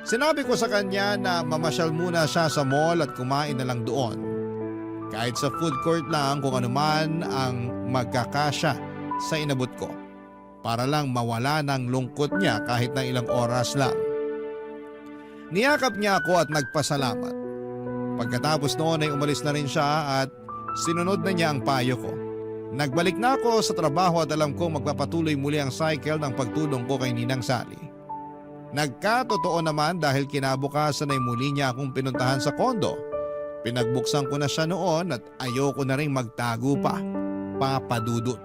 Sinabi ko sa kanya na mamasyal muna siya sa mall at kumain na lang doon. Kahit sa food court lang kung ano man ang magkakasya sa inabot ko. Para lang mawala ng lungkot niya kahit na ilang oras lang. Niyakap niya ako at nagpasalamat. Pagkatapos noon ay umalis na rin siya at sinunod na niya ang payo ko. Nagbalik na ako sa trabaho at alam kong magpapatuloy muli ang cycle ng pagtulong ko kay Ninang Sally. Nagkatotoo naman dahil kinabukasan ay muli niya akong pinuntahan sa kondo. Pinagbuksan ko na siya noon at ayoko na rin magtago pa. Papadudot.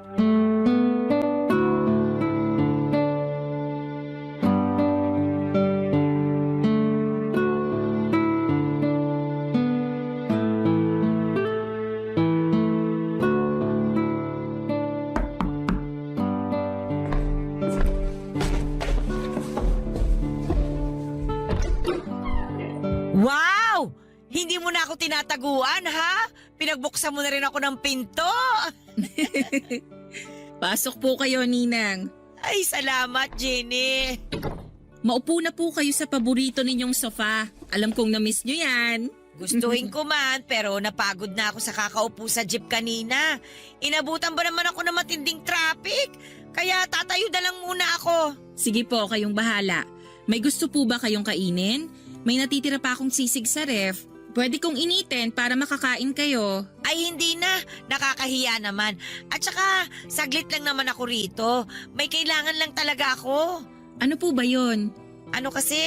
Wow! Hindi mo na ako tinataguan, ha? Pinagbuksan mo na rin ako ng pinto. Pasok po kayo, Ninang. Ay, salamat, Jenny. Maupo na po kayo sa paborito ninyong sofa. Alam kong na-miss nyo yan. Gustuhin ko man, pero napagod na ako sa kakaupo sa jeep kanina. Inabutan ba naman ako ng matinding traffic? Kaya tatayo na lang muna ako. Sige po, kayong bahala. May gusto po ba kayong kainin? May natitira pa akong sisig sa ref. Pwede kong initin para makakain kayo. Ay, hindi na. Nakakahiya naman. At saka, saglit lang naman ako rito. May kailangan lang talaga ako. Ano po ba yon? Ano kasi,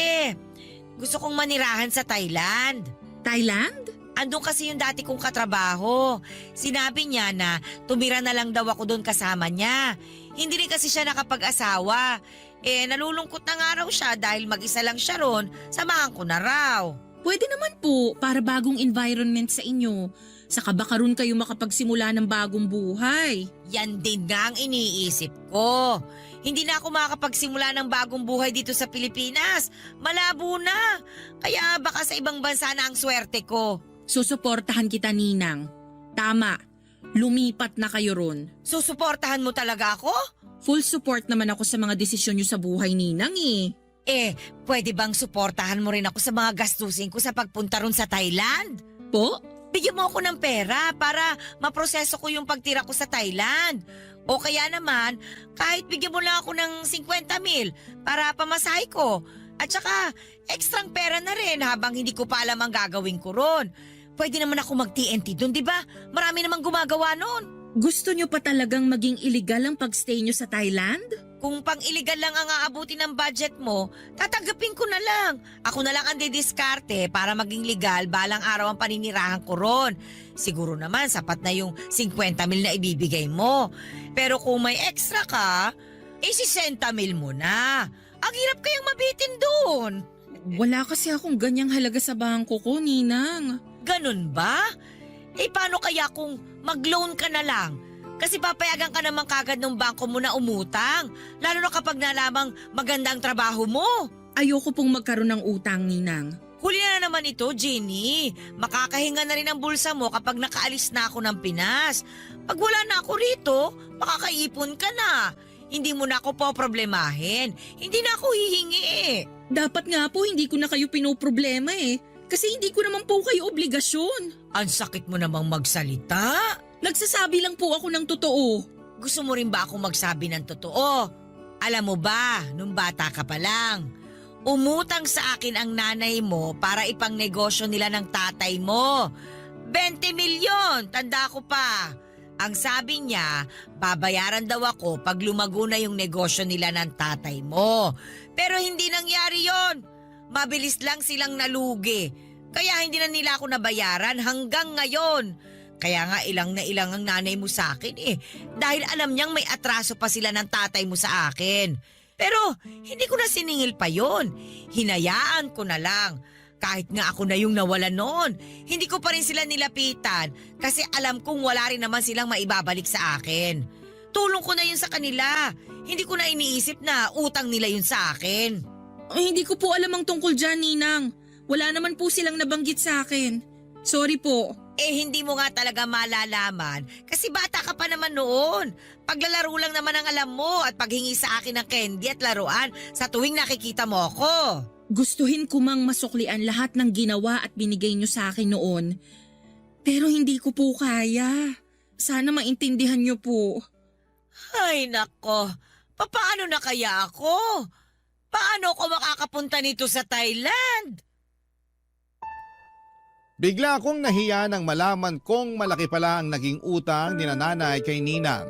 gusto kong manirahan sa Thailand. Thailand? Andun kasi yung dati kong katrabaho. Sinabi niya na tumira na lang daw ako doon kasama niya. Hindi rin kasi siya nakapag-asawa. Nalulungkot na nga raw siya dahil mag-isa lang siya ron, samahan ko na raw. Pwede naman po para bagong environment sa inyo. Saka baka ron kayo makapagsimula ng bagong buhay. Yan din nga ang iniisip ko. Hindi na ako makakapagsimula ng bagong buhay dito sa Pilipinas. Malabo na. Kaya baka sa ibang bansa na ang swerte ko. Susuportahan kita, Ninang. Tama, lumipat na kayo ron. Susuportahan mo talaga ako? Full support naman ako sa mga desisyon nyo sa buhay, Ninang Pwede bang suportahan mo rin ako sa mga gastusin ko sa pagpunta ron sa Thailand? Po? Bigyan mo ako ng pera para maproseso ko yung pagtira ko sa Thailand. O kaya naman, kahit bigyan mo lang ako ng 50,000 para pamasahe ko. At saka, ekstrang pera na rin habang hindi ko pa alam ang gagawin ko ron. Pwede naman ako mag-TNT doon, di ba? Marami namang gumagawa noon. Gusto nyo pa talagang maging illegal ang pagstay nyo sa Thailand? Kung pang-illegal lang ang aabuti ng budget mo, tatanggapin ko na lang. Ako na lang ang didiskarte para maging legal balang araw ang paninirahan ko ron. Siguro naman sapat na yung 50,000 na ibibigay mo. Pero kung may extra ka, 60,000 mo na. Ang hirap kayang mabitin doon. Wala kasi akong ganyang halaga sa bangko ko, Ninang. Ganun ba? Paano kaya kung mag-loan ka na lang? Kasi papayagan ka naman kagad ng bangko mo na umutang. Lalo na kapag nalamang maganda ang trabaho mo. Ayoko pong magkaroon ng utang, Ninang. Huli na naman ito, Jenny. Makakahinga na rin ang bulsa mo kapag nakaalis na ako ng Pinas. Pag wala na ako rito, makakaipon ka na. Hindi mo na ako poproblemahin. Hindi na ako hihingi Dapat nga po hindi ko na kayo pinoproblema Kasi hindi ko naman po kayo obligasyon. Ang sakit mo namang magsalita. Nagsasabi lang po ako ng totoo. Gusto mo rin ba akong magsabi ng totoo? Alam mo ba, nung bata ka pa lang, umutang sa akin ang nanay mo para ipang negosyo nila ng tatay mo. 20 milyon, tanda ko pa. Ang sabi niya, babayaran daw ako pag lumago na yung negosyo nila ng tatay mo. Pero hindi nangyari yon. Mabilis lang silang nalugi. Kaya hindi na nila ako nabayaran hanggang ngayon. Kaya nga ilang na ilang ang nanay mo sa akin Dahil alam niyang may atraso pa sila ng tatay mo sa akin. Pero hindi ko na siningil pa yon. Hinayaan ko na lang. Kahit nga ako na yung nawalan noon, hindi ko pa rin sila nilapitan kasi alam kong wala rin naman silang maibabalik sa akin. Tulong ko na yun sa kanila. Hindi ko na iniisip na utang nila yun sa akin. Ay, hindi ko po alam ang tungkol dyan, Ninang. Wala naman po silang nabanggit sa akin. Sorry po. Hindi mo nga talaga malalaman kasi bata ka pa naman noon. Paglalaro lang naman ang alam mo at paghingi sa akin ng candy at laruan sa tuwing nakikita mo ako. Gustuhin ko mang masuklian lahat ng ginawa at binigay niyo sa akin noon. Pero hindi ko po kaya. Sana maintindihan niyo po. Ay nako, paano na kaya ako? Paano ako makakapunta nito sa Thailand? Bigla akong nahiya nang malaman kong malaki pala ang naging utang ni nanay kay Ninang.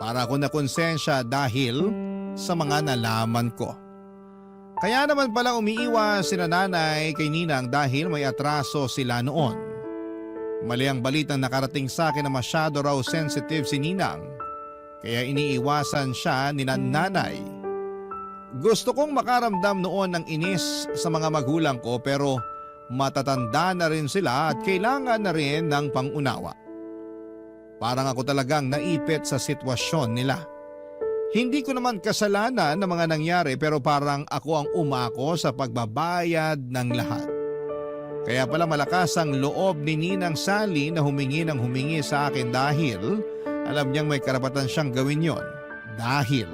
Para ako nakonsensya dahil sa mga nalaman ko. Kaya naman pala umiiwas si nanay kay Ninang dahil may atraso sila noon. Mali ang balitang nakarating sa akin na masyado raw sensitive si Ninang. Kaya iniiwasan siya ni nanay. Gusto kong makaramdam noon ng inis sa mga magulang ko pero matatanda na rin sila at kailangan na rin ng pangunawa. Parang ako talagang naipit sa sitwasyon nila. Hindi ko naman kasalanan ng mga nangyari pero parang ako ang umako sa pagbabayad ng lahat. Kaya pala malakas ang loob ni Ninang Sally na humingi ng humingi sa akin dahil alam niyang may karapatan siyang gawin yon. Dahil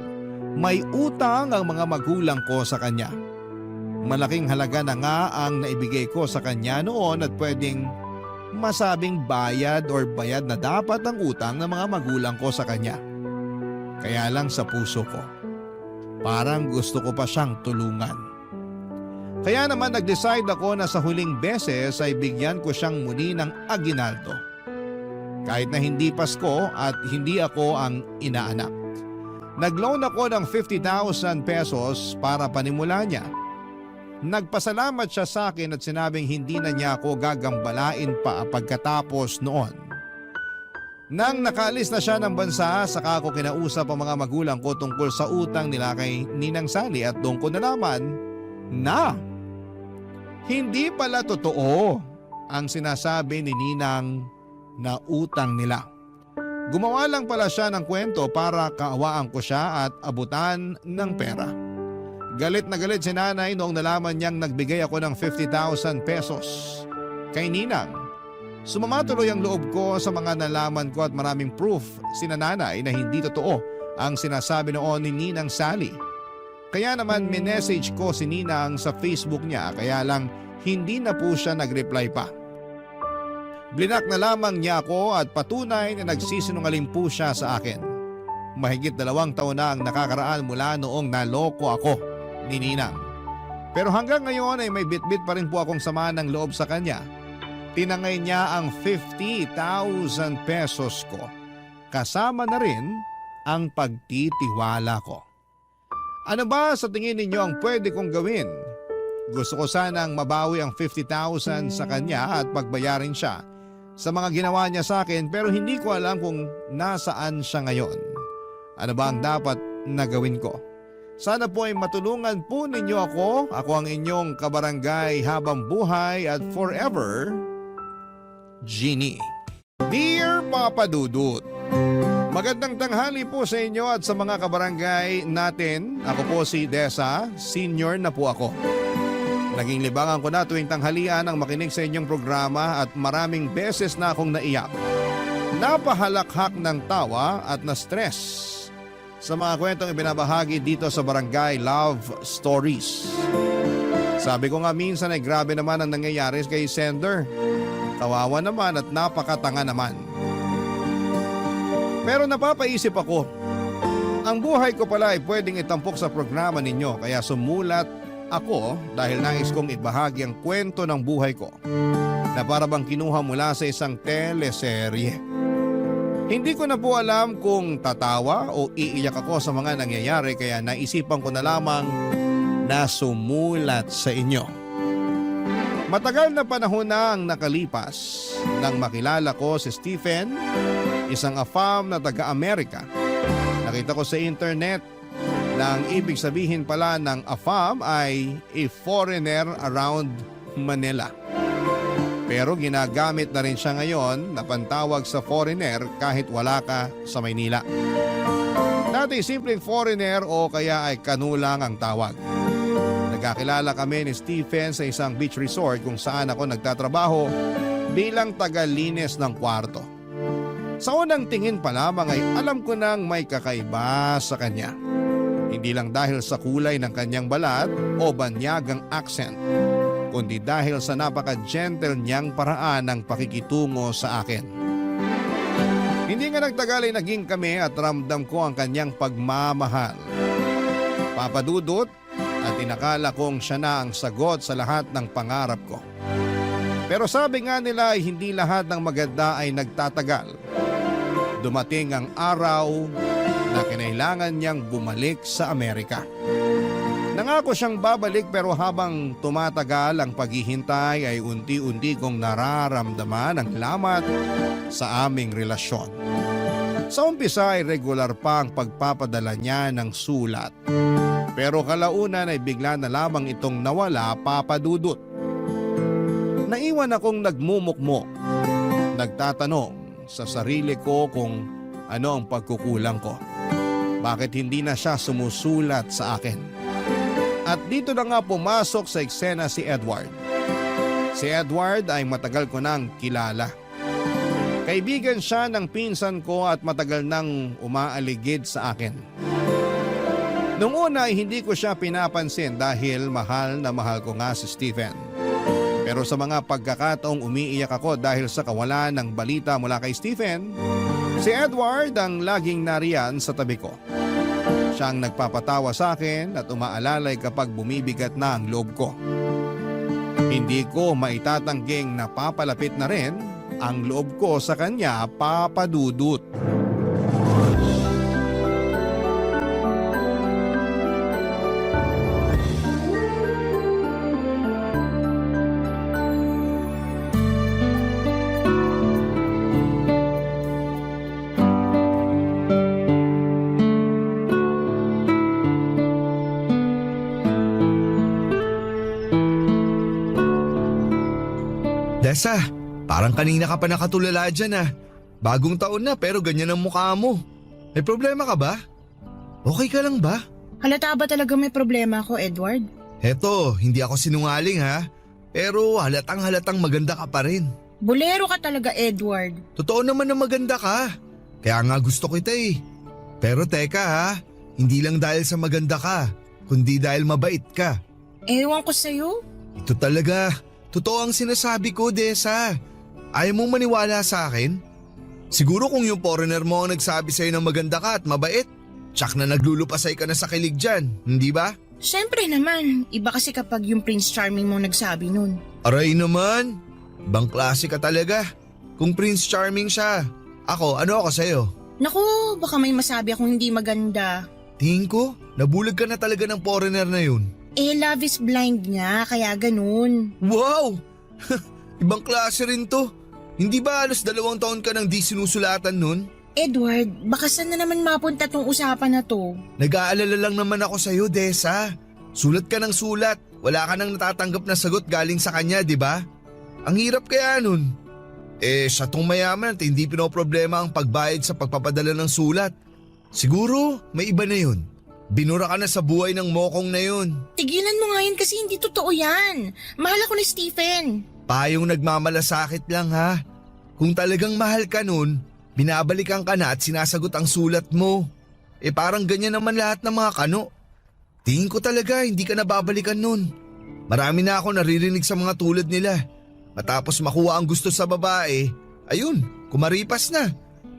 may utang ang mga magulang ko sa kanya. Malaking halaga na nga ang naibigay ko sa kanya noon at pwedeng masabing bayad or bayad na dapat ang utang ng mga magulang ko sa kanya. Kaya lang sa puso ko, parang gusto ko pa siyang tulungan. Kaya naman nag-decide ako na sa huling beses ay bigyan ko siyang muli ng aginaldo. Kahit na hindi Pasko at hindi ako ang inaanak. Nag-loan ako ng 50,000 pesos para panimula niya. Nagpasalamat siya sa akin at sinabing hindi na niya ako gagambalain pa pagkatapos noon. Nang nakaalis na siya ng bansa, saka ako kinausap ang mga magulang ko tungkol sa utang nila kay Ninang Sally at doon ko nalaman na hindi pala totoo ang sinasabi ni Ninang na utang nila. Gumawa lang pala siya ng kwento para kaawaan ko siya at abutan ng pera. Galit na galit si nanay noong nalaman niyang nagbigay ako ng 50,000 pesos kay Ninang. Sumama tuloy ang loob ko sa mga nalaman ko at maraming proof si nanay na hindi totoo ang sinasabi noon ni Ninang Sally. Kaya naman minessage ko si Ninang sa Facebook niya kaya lang hindi na po siya nag-reply pa. Blinak na lamang niya ako at patunay na nagsisinungaling po siya sa akin. Mahigit 2 taon na ang nakakaraan mula noong naloko ako ni Ninang. Pero hanggang ngayon ay may bitbit pa rin po akong sama ng loob sa kanya. Tinangay niya ang 50,000 pesos ko. Kasama na rin ang pagtitiwala ko. Ano ba sa tingin ninyo ang pwede kong gawin? Gusto ko sanang mabawi ang 50,000 sa kanya at pagbayarin siya sa mga ginawa niya sa akin pero hindi ko alam kung nasaan siya ngayon. Ano ba ang dapat na gawin ko? Sana po ay matulungan po ninyo ako. Ako ang inyong kabarangay habang buhay at forever, Jeannie. Dear Papa Dudut, magandang tanghali po sa inyo at sa mga kabarangay natin. Ako po si Desa, senior na po ako. Naging libangan ko na tuwing tanghalian ang makinig sa inyong programa at maraming beses na akong naiyak. Napahalakhak ng tawa at na-stress sa mga kwentong ibinabahagi dito sa Barangay Love Stories. Sabi ko nga minsan ay grabe naman ang nangyayari kay Sender. Kawawa naman at napakatanga naman. Pero napapaisip ako, ang buhay ko pala ay pwedeng itampok sa programa ninyo kaya sumulat ako dahil nais kong ibahagi ang kwento ng buhay ko na para bang kinuha mula sa isang teleserye. Hindi ko na po alam kung tatawa o iiyak ako sa mga nangyayari kaya naisipan ko na lamang na sumulat sa inyo. Matagal na panahon na ang nakalipas nang makilala ko si Stephen, isang AFAM na taga-Amerika. Nakita ko sa internet na ang ibig sabihin pala ng AFAM ay a foreigner around Manila. Pero ginagamit na rin siya ngayon na pantawag sa foreigner kahit wala ka sa Maynila. Dati simpleng foreigner o kaya ay kanulang ang tawag. Nagkakilala kami ni Stephen sa isang beach resort kung saan ako nagtatrabaho bilang taga-linis ng kwarto. Sa unang tingin pa lamang ay alam ko nang may kakaiba sa kanya. Hindi lang dahil sa kulay ng kanyang balat o banyagang accent, kundi dahil sa napaka-gentle niyang paraan ng pakikitungo sa akin. Hindi nga nagtagal ay naging kami at ramdam ko ang kanyang pagmamahal. Papadudot at inakala kong siya na ang sagot sa lahat ng pangarap ko. Pero sabi nga nila ay hindi lahat ng maganda ay nagtatagal. Dumating ang araw na kinailangan niyang bumalik sa Amerika. Nangako siyang babalik pero habang tumatagal ang paghihintay ay unti-unti kong nararamdaman ang lamat sa aming relasyon. Sa umpisa ay regular pa ang pagpapadala niya ng sulat. Pero kalaunan ay bigla na lamang itong nawala, Papadudot. Naiwan akong nagmumukmok, nagtatanong sa sarili ko kung ano ang pagkukulang ko. Bakit hindi na siya sumusulat sa akin? At dito na nga pumasok sa eksena si Edward. Si Edward ay matagal ko nang kilala. Kaibigan siya ng pinsan ko at matagal nang umaaligid sa akin. Noong una ay hindi ko siya pinapansin dahil mahal na mahal ko nga si Stephen. Pero sa mga pagkakataong umiiyak ako dahil sa kawalan ng balita mula kay Stephen, si Edward ang laging nariyan sa tabi ko. Siya ang nagpapatawa sa akin at umaalalay kapag bumibigat na ang loob ko. Hindi ko maitatangging napapalapit na rin ang loob ko sa kanya, Papadudut. Desa, parang kanina ka pa nakatulala dyan ah. Bagong taon na pero ganyan ang mukha mo. May problema ka ba? Okay ka lang ba? Halata ba talaga may problema ako, Edward? Heto, hindi ako sinungaling ha. Pero halatang maganda ka pa rin. Bolero ka talaga, Edward. Totoo naman na maganda ka. Kaya nga gusto kita eh. Pero teka ha, hindi lang dahil sa maganda ka, kundi dahil mabait ka. Ewan ko sa'yo. Ito talaga, totoo ang sinasabi ko, Desa. Ayaw mong maniwala sa akin? Siguro kung yung foreigner mo ang nagsabi sa'yo ng maganda ka at mabait, tsak na naglulupasay ka na sa kilig dyan, hindi ba? Siyempre naman, iba kasi kapag yung Prince Charming mo nagsabi nun. Aray naman, ibang klase ka talaga. Kung Prince Charming siya, ano ako sa'yo? Naku, baka may masabi akong hindi maganda. Tingin ko, nabulag ka na talaga ng foreigner na yun. Eh, love is blind nga, kaya ganun. Wow! Ibang klase rin to. Hindi ba alos 2 taon ka nang di sinusulatan nun? Edward, baka saan na naman mapunta tong usapan na to? Nag-aalala lang naman ako sa'yo, Desa. Sulat ka ng sulat. Wala ka nang natatanggap na sagot galing sa kanya, di ba? Ang hirap kaya nun. Siya tong mayaman at hindi pinoproblema ang pagbayad sa pagpapadala ng sulat. Siguro, may iba na yun. Binura ka na sa buhay ng mokong na yun. Tigilan mo nga yan kasi hindi totoo yan. Mahal ako ni Stephen. Payong nagmamalasakit lang ha. Kung talagang mahal ka nun, binabalikan ka na at sinasagot ang sulat mo. Parang ganyan naman lahat ng mga kano. Tingin ko talaga hindi ka nababalikan nun. Marami na ako naririnig sa mga tulad nila. Matapos makuha ang gusto sa babae, ayun, kumaripas na.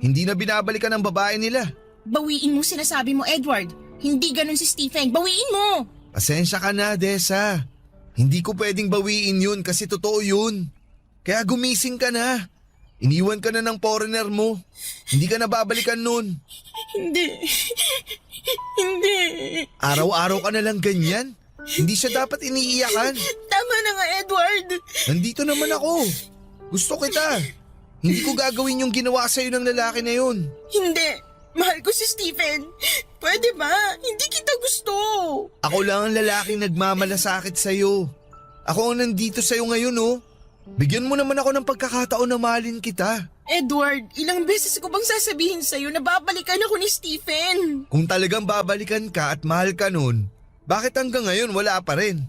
Hindi na binabalikan ang babae nila. Bawiin mo sinasabi mo, Edward. Hindi ganun si Stephen. Bawiin mo! Pasensya ka na, Desa. Hindi ko pwedeng bawiin yun kasi totoo yun. Kaya gumising ka na. Iniwan ka na ng foreigner mo. Hindi ka na babalikan nun. Hindi. Hindi. Araw-araw ka na lang ganyan. Hindi siya dapat iniiyakan. Tama na nga, Edward. Nandito naman ako. Gusto kita. Hindi ko gagawin yung ginawa sa'yo ng lalaki na yun. Hindi. Mahal ko si Stephen. Pwede ba? Hindi kita gusto. Ako lang ang lalaking nagmamalasakit sa'yo. Ako ang nandito sa'yo ngayon oh. Bigyan mo naman ako ng pagkakataon na mahalin kita. Edward, ilang beses ko bang sasabihin sa'yo na babalikan ako ni Stephen? Kung talagang babalikan ka at mahal ka nun, bakit hanggang ngayon wala pa rin?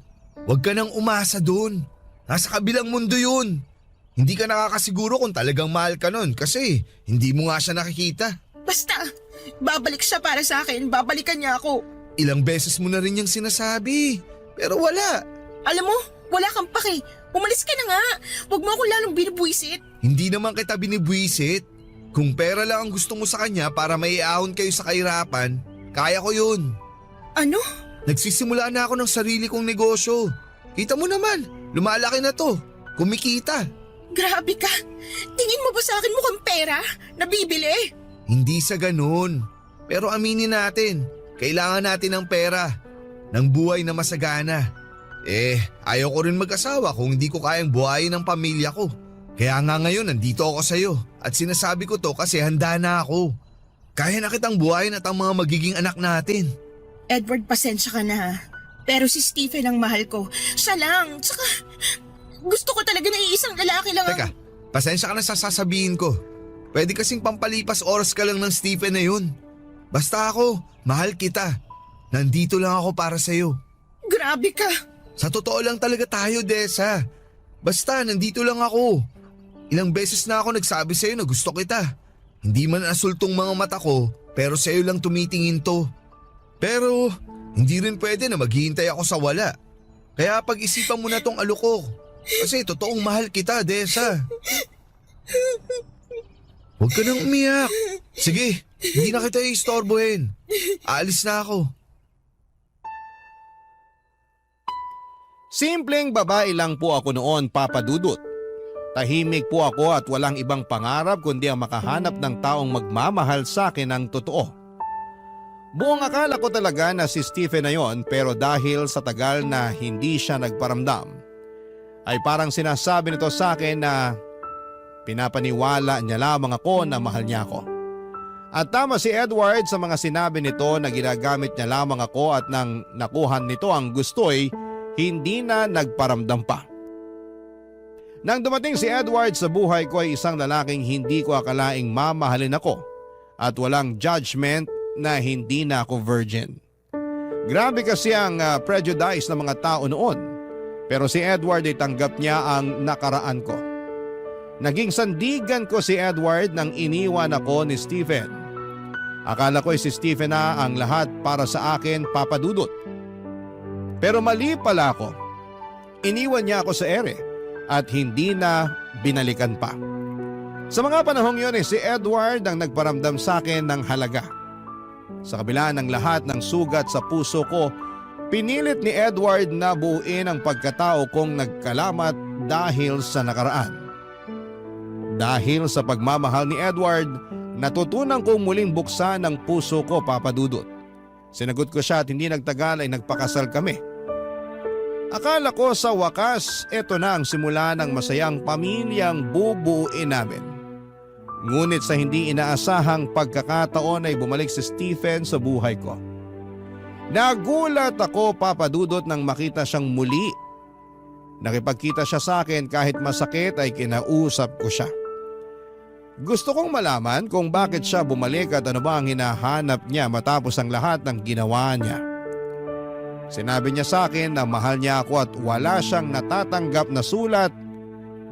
Huwag ka nang umasa dun. Nasa kabilang mundo yun. Hindi ka nakakasiguro kung talagang mahal ka nun kasi hindi mo nga siya nakikita. Basta, babalik siya para sa akin. Babalikan niya ako. Ilang beses mo na rin yung sinasabi, pero wala. Alam mo, wala kang pake. Umalis ka na nga. Huwag mo akong lalong binibwisit. Hindi naman kita binibwisit. Kung pera lang ang gusto mo sa kanya para maiahon kayo sa kahirapan, kaya ko yun. Ano? Nagsisimula na ako ng sarili kong negosyo. Kita mo naman, lumalaki na to. Kumikita. Grabe ka. Tingin mo ba sa akin mukhang pera? Nabibili? Hindi sa ganun. Pero aminin natin, kailangan natin ng pera. Ng buhay na masagana. Ayaw ko rin mag-asawa kung hindi ko kayang buhayin ang pamilya ko. Kaya nga ngayon nandito ako sa'yo at sinasabi ko to kasi handa na ako. Kaya na kitang buhayin at ang mga magiging anak natin. Edward, pasensya ka na. Pero si Stephen ang mahal ko. Siya lang. Tsaka gusto ko talaga na iisang lalaki lang. Teka, pasensya ka na sa sasabihin ko. Pwede kasing pampalipas oras ka lang ng Stephen na yun. Basta ako, mahal kita. Nandito lang ako para sa'yo. Grabe ka. Sa totoo lang talaga tayo, Desa. Basta, nandito lang ako. Ilang beses na ako nagsabi sa'yo na gusto kita. Hindi man asultong mga mata ko, pero sa'yo lang tumitingin to. Pero, hindi rin pwede na maghihintay ako sa wala. Kaya pag-isipan mo na tong aloko. Kasi totoong mahal kita, Desa. Huwag ka nang umiyak. Sige, hindi na kita iistorbohin. Aalis na ako. Simpleng babae lang po ako noon, Papa Dudut. Tahimik po ako at walang ibang pangarap kundi ang makahanap ng taong magmamahal sa akin ng totoo. Buong akala ko talaga na si Stephen na yon, pero dahil sa tagal na hindi siya nagparamdam, ay parang sinasabi nito sa akin na pinapaniwala niya lamang ako na mahal niya ako. At tama si Edward sa mga sinabi nito na ginagamit niya lamang ako at nang nakuhan nito ang gusto'y hindi na nagparamdam pa. Nang dumating si Edward sa buhay ko ay isang lalaking hindi ko akalaing mamahalin ako at walang judgment na hindi na ako virgin. Grabe kasi ang prejudice ng mga tao noon, pero si Edward ay tanggap niya ang nakaraan ko. Naging sandigan ko si Edward nang iniwan ako ni Stephen. Akala ko si Stephen na ang lahat para sa akin, Papa Dudut. Pero mali pala ako. Iniwan niya ako sa ere at hindi na binalikan pa. Sa mga panahong yun si Edward ang nagparamdam sa akin ng halaga. Sa kabila ng lahat ng sugat sa puso ko, pinilit ni Edward na buuin ang pagkatao kong nagkalamat dahil sa nakaraan. Dahil sa pagmamahal ni Edward, natutunan kong muling buksan ang puso ko, Papa Dudut. Sinagot ko siya at hindi nagtagal ay nagpakasal kami. Akala ko sa wakas, ito na ang simula ng masayang pamilyang bubuuin namin. Ngunit sa hindi inaasahang pagkakataon ay bumalik si Stephen sa buhay ko. Nagulat ako, Papa Dudut, nang makita siyang muli. Nakipagkita siya sa akin kahit masakit ay kinausap ko siya. Gusto kong malaman kung bakit siya bumalik at ano ba ang hinahanap niya matapos ang lahat ng ginawa niya. Sinabi niya sa akin na mahal niya ako at wala siyang natatanggap na sulat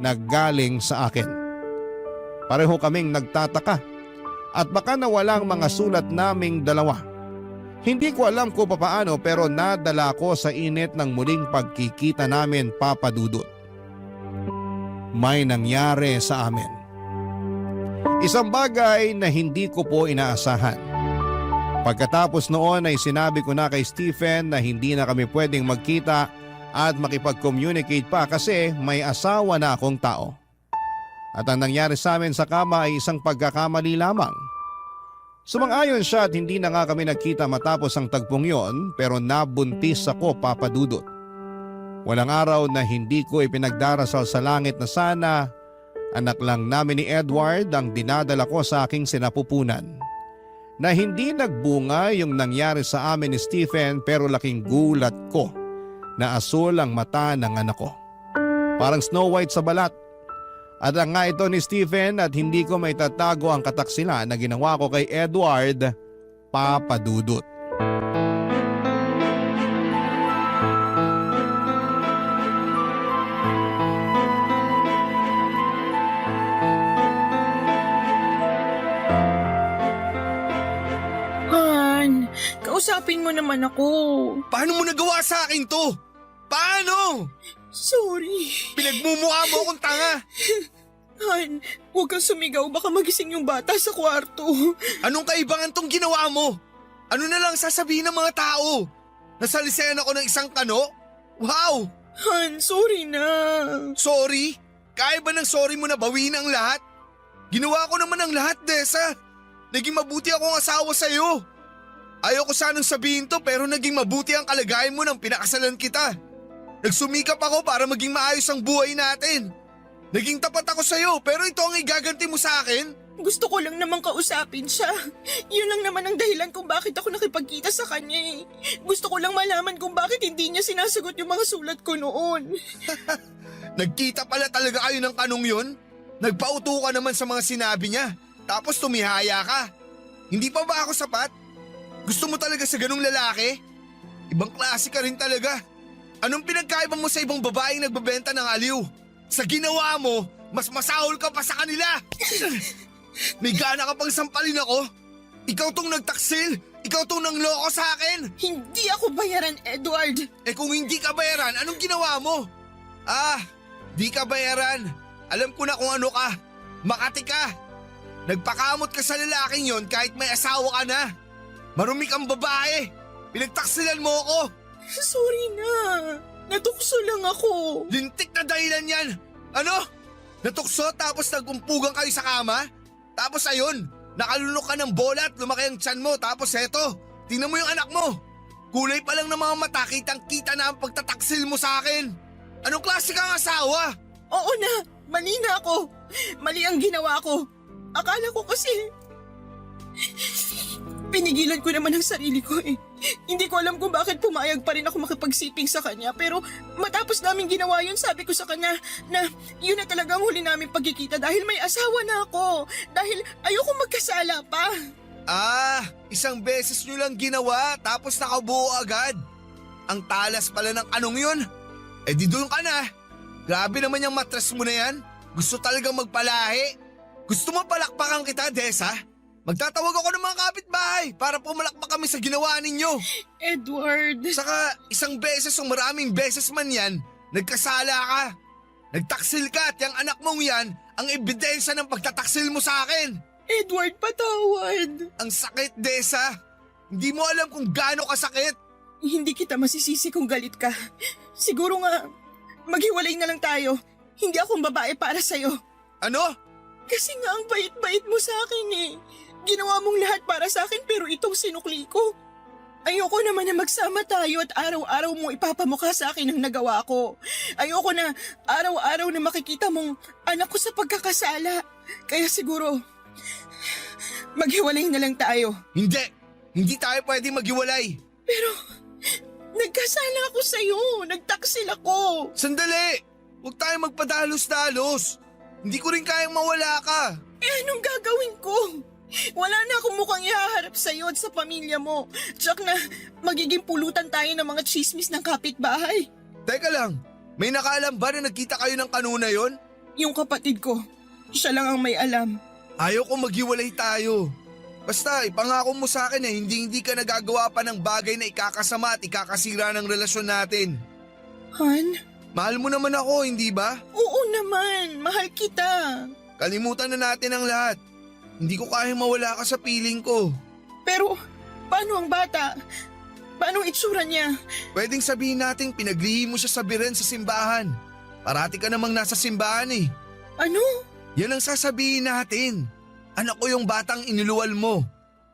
na galing sa akin. Pareho kaming nagtataka at baka nawala ang mga sulat naming dalawa. Hindi ko alam kung papaano pero nadala ko sa init ng muling pagkikita namin, Papa Dudut. May nangyari sa amin. Isang bagay na hindi ko po inaasahan. Pagkatapos noon ay sinabi ko na kay Stephen na hindi na kami pwedeng magkita at makipag-communicate pa kasi may asawa na akong tao. At ang nangyari sa amin sa kama ay isang pagkakamali lamang. Sumang-ayon siya at hindi na nga kami nagkita matapos ang tagpong yon pero nabuntis ako, Papa Dudut. Walang araw na hindi ko ipinagdarasal sa langit na sana anak lang namin ni Edward ang dinadala ko sa aking sinapupunan. Na hindi nagbunga yung nangyari sa amin ni Stephen pero laking gulat ko na asul ang mata ng anak ko. Parang Snow White sa balat. At ang nga ito ni Stephen at hindi ko may tatago ang kataksilan na ginawa ko kay Edward, Papa Dudut. Han, kausapin mo naman ako. Paano mo nagawa sa akin to? Paano? Sorry. Pinagmumukha mo akong tanga. Han, huwag kang sumigaw. Baka magising yung bata sa kwarto. Anong kaibangan tong ginawa mo? Ano na lang sasabihin ng mga tao? Nasalisayan ako ng isang kano? Wow! Han, sorry na. Sorry? Kaya ba ng sorry mo na bawiin ang lahat? Ginawa ko naman ang lahat, Desa. Naging mabuti akong asawa sa'yo. Ayoko sanang sabihin to pero naging mabuti ang kalagayan mo nang pinakasalan kita. Nagsumikap ako para maging maayos ang buhay natin. Naging tapat ako sa'yo pero ito ang igaganti mo sa akin? Gusto ko lang naman kausapin siya. Yun lang naman ang dahilan kung bakit ako nakipagkita sa kanya eh. Gusto ko lang malaman kung bakit hindi niya sinasagot yung mga sulat ko noon. Nagkita pala talaga kayo ng kanong yun? Nagpauto ka naman sa mga sinabi niya. Tapos tumihaya ka. Hindi pa ba ako sapat? Gusto mo talaga sa ganung lalaki? Ibang klase ka rin talaga. Anong pinagkaiba mo sa ibang babaeng nagbebenta ng aliw? Sa ginawa mo, mas masahol ka pa sa kanila. May gana ka pang sampalin ako? Ikaw tong nagtaksil? Ikaw tong nangloko sa akin? Hindi ako bayaran, Edward. Eh kung hindi ka bayaran, anong ginawa mo? Di ka bayaran. Alam ko na kung ano ka. Makati ka. Nagpakamot ka sa lalaking yon kahit may asawa ka na. Marumi kang babae. Pinagtaksilan mo ako. Sorry na. Natukso lang ako. Lintik na dahilan yan. Ano? Natukso tapos nagumpugan kayo sa kama? Tapos ayun, nakalunok ka ng bola at lumaki ang tiyan mo. Tapos eto, tingnan mo yung anak mo. Kulay pa lang ng mga mata, kitang-kita na ang pagtataksil mo sa akin. Anong klase kang asawa? Oo na, mali na ako. Mali ang ginawa ko. Akala ko kasi Pinigilan ko naman ang sarili ko eh. Hindi ko alam kung bakit pumayag pa rin ako makipagsiping sa kanya. Pero matapos namin ginawa yun, sabi ko sa kanya na yun na talagang huli namin pagkikita dahil may asawa na ako. Dahil ayoko magkasala pa. Isang beses nyo lang ginawa tapos nakabuo agad. Ang talas pala ng anong yun. Eh di doon ka na. Grabe naman yung matras mo na yan. Gusto talagang magpalahi. Gusto mo palakpakan kita, Desa? Magtatawag ako ng mga kapitbahay para pumalakpak kami sa ginawa ninyo. Edward. Saka isang beses o maraming beses man yan, nagkasala ka. Nagtaksil ka at yung anak mong yan ang ebidensya ng pagtataksil mo sa akin. Edward, patawad. Ang sakit, Desa. Hindi mo alam kung gaano kasakit. Hindi kita masisisi kung galit ka. Siguro nga, maghiwalay na lang tayo. Hindi akong babae para sa'yo. Ano? Kasi nga ang bait-bait mo sa akin eh. Ginawa mong lahat para sa akin pero itong sinukli ko. Ayoko naman na magsama tayo at araw-araw mo ipapamukha sa akin ang nagawa ko. Ayoko na araw-araw na makikita mong anak ko sa pagkakasala. Kaya siguro, maghiwalay na lang tayo. Hindi. Hindi tayo pwede maghiwalay. Pero, nagkasala ako sa'yo. Nagtaksil ako. Sandali! Huwag tayo magpadalos-dalos. Hindi ko rin kayang mawala ka. Eh anong gagawin ko? Wala na akong mukhang ihaharap sa'yo at sa pamilya mo. Tsak na magiging pulutan tayo ng mga chismis ng kapitbahay. Teka lang, may nakaalam ba na nagkita kayo ng kanuna yon? Yung kapatid ko, siya lang ang may alam. Ayaw ko maghiwalay tayo. Basta ipangako mo sa akin na hindi ka nagagawa pa ng bagay na ikakasama at ikakasira ng relasyon natin. Han? Mahal mo naman ako, hindi ba? Oo naman, mahal kita. Kalimutan na natin ang lahat. Hindi ko kayang mawala ka sa piling ko. Pero, paano ang bata? Paano ang itsura niya? Pwedeng sabihin nating pinaglihi mo siya sa biren sa simbahan. Parati ka namang nasa simbahan eh. Ano? Yan ang sasabihin natin. Anak ko yung batang inuluwal mo.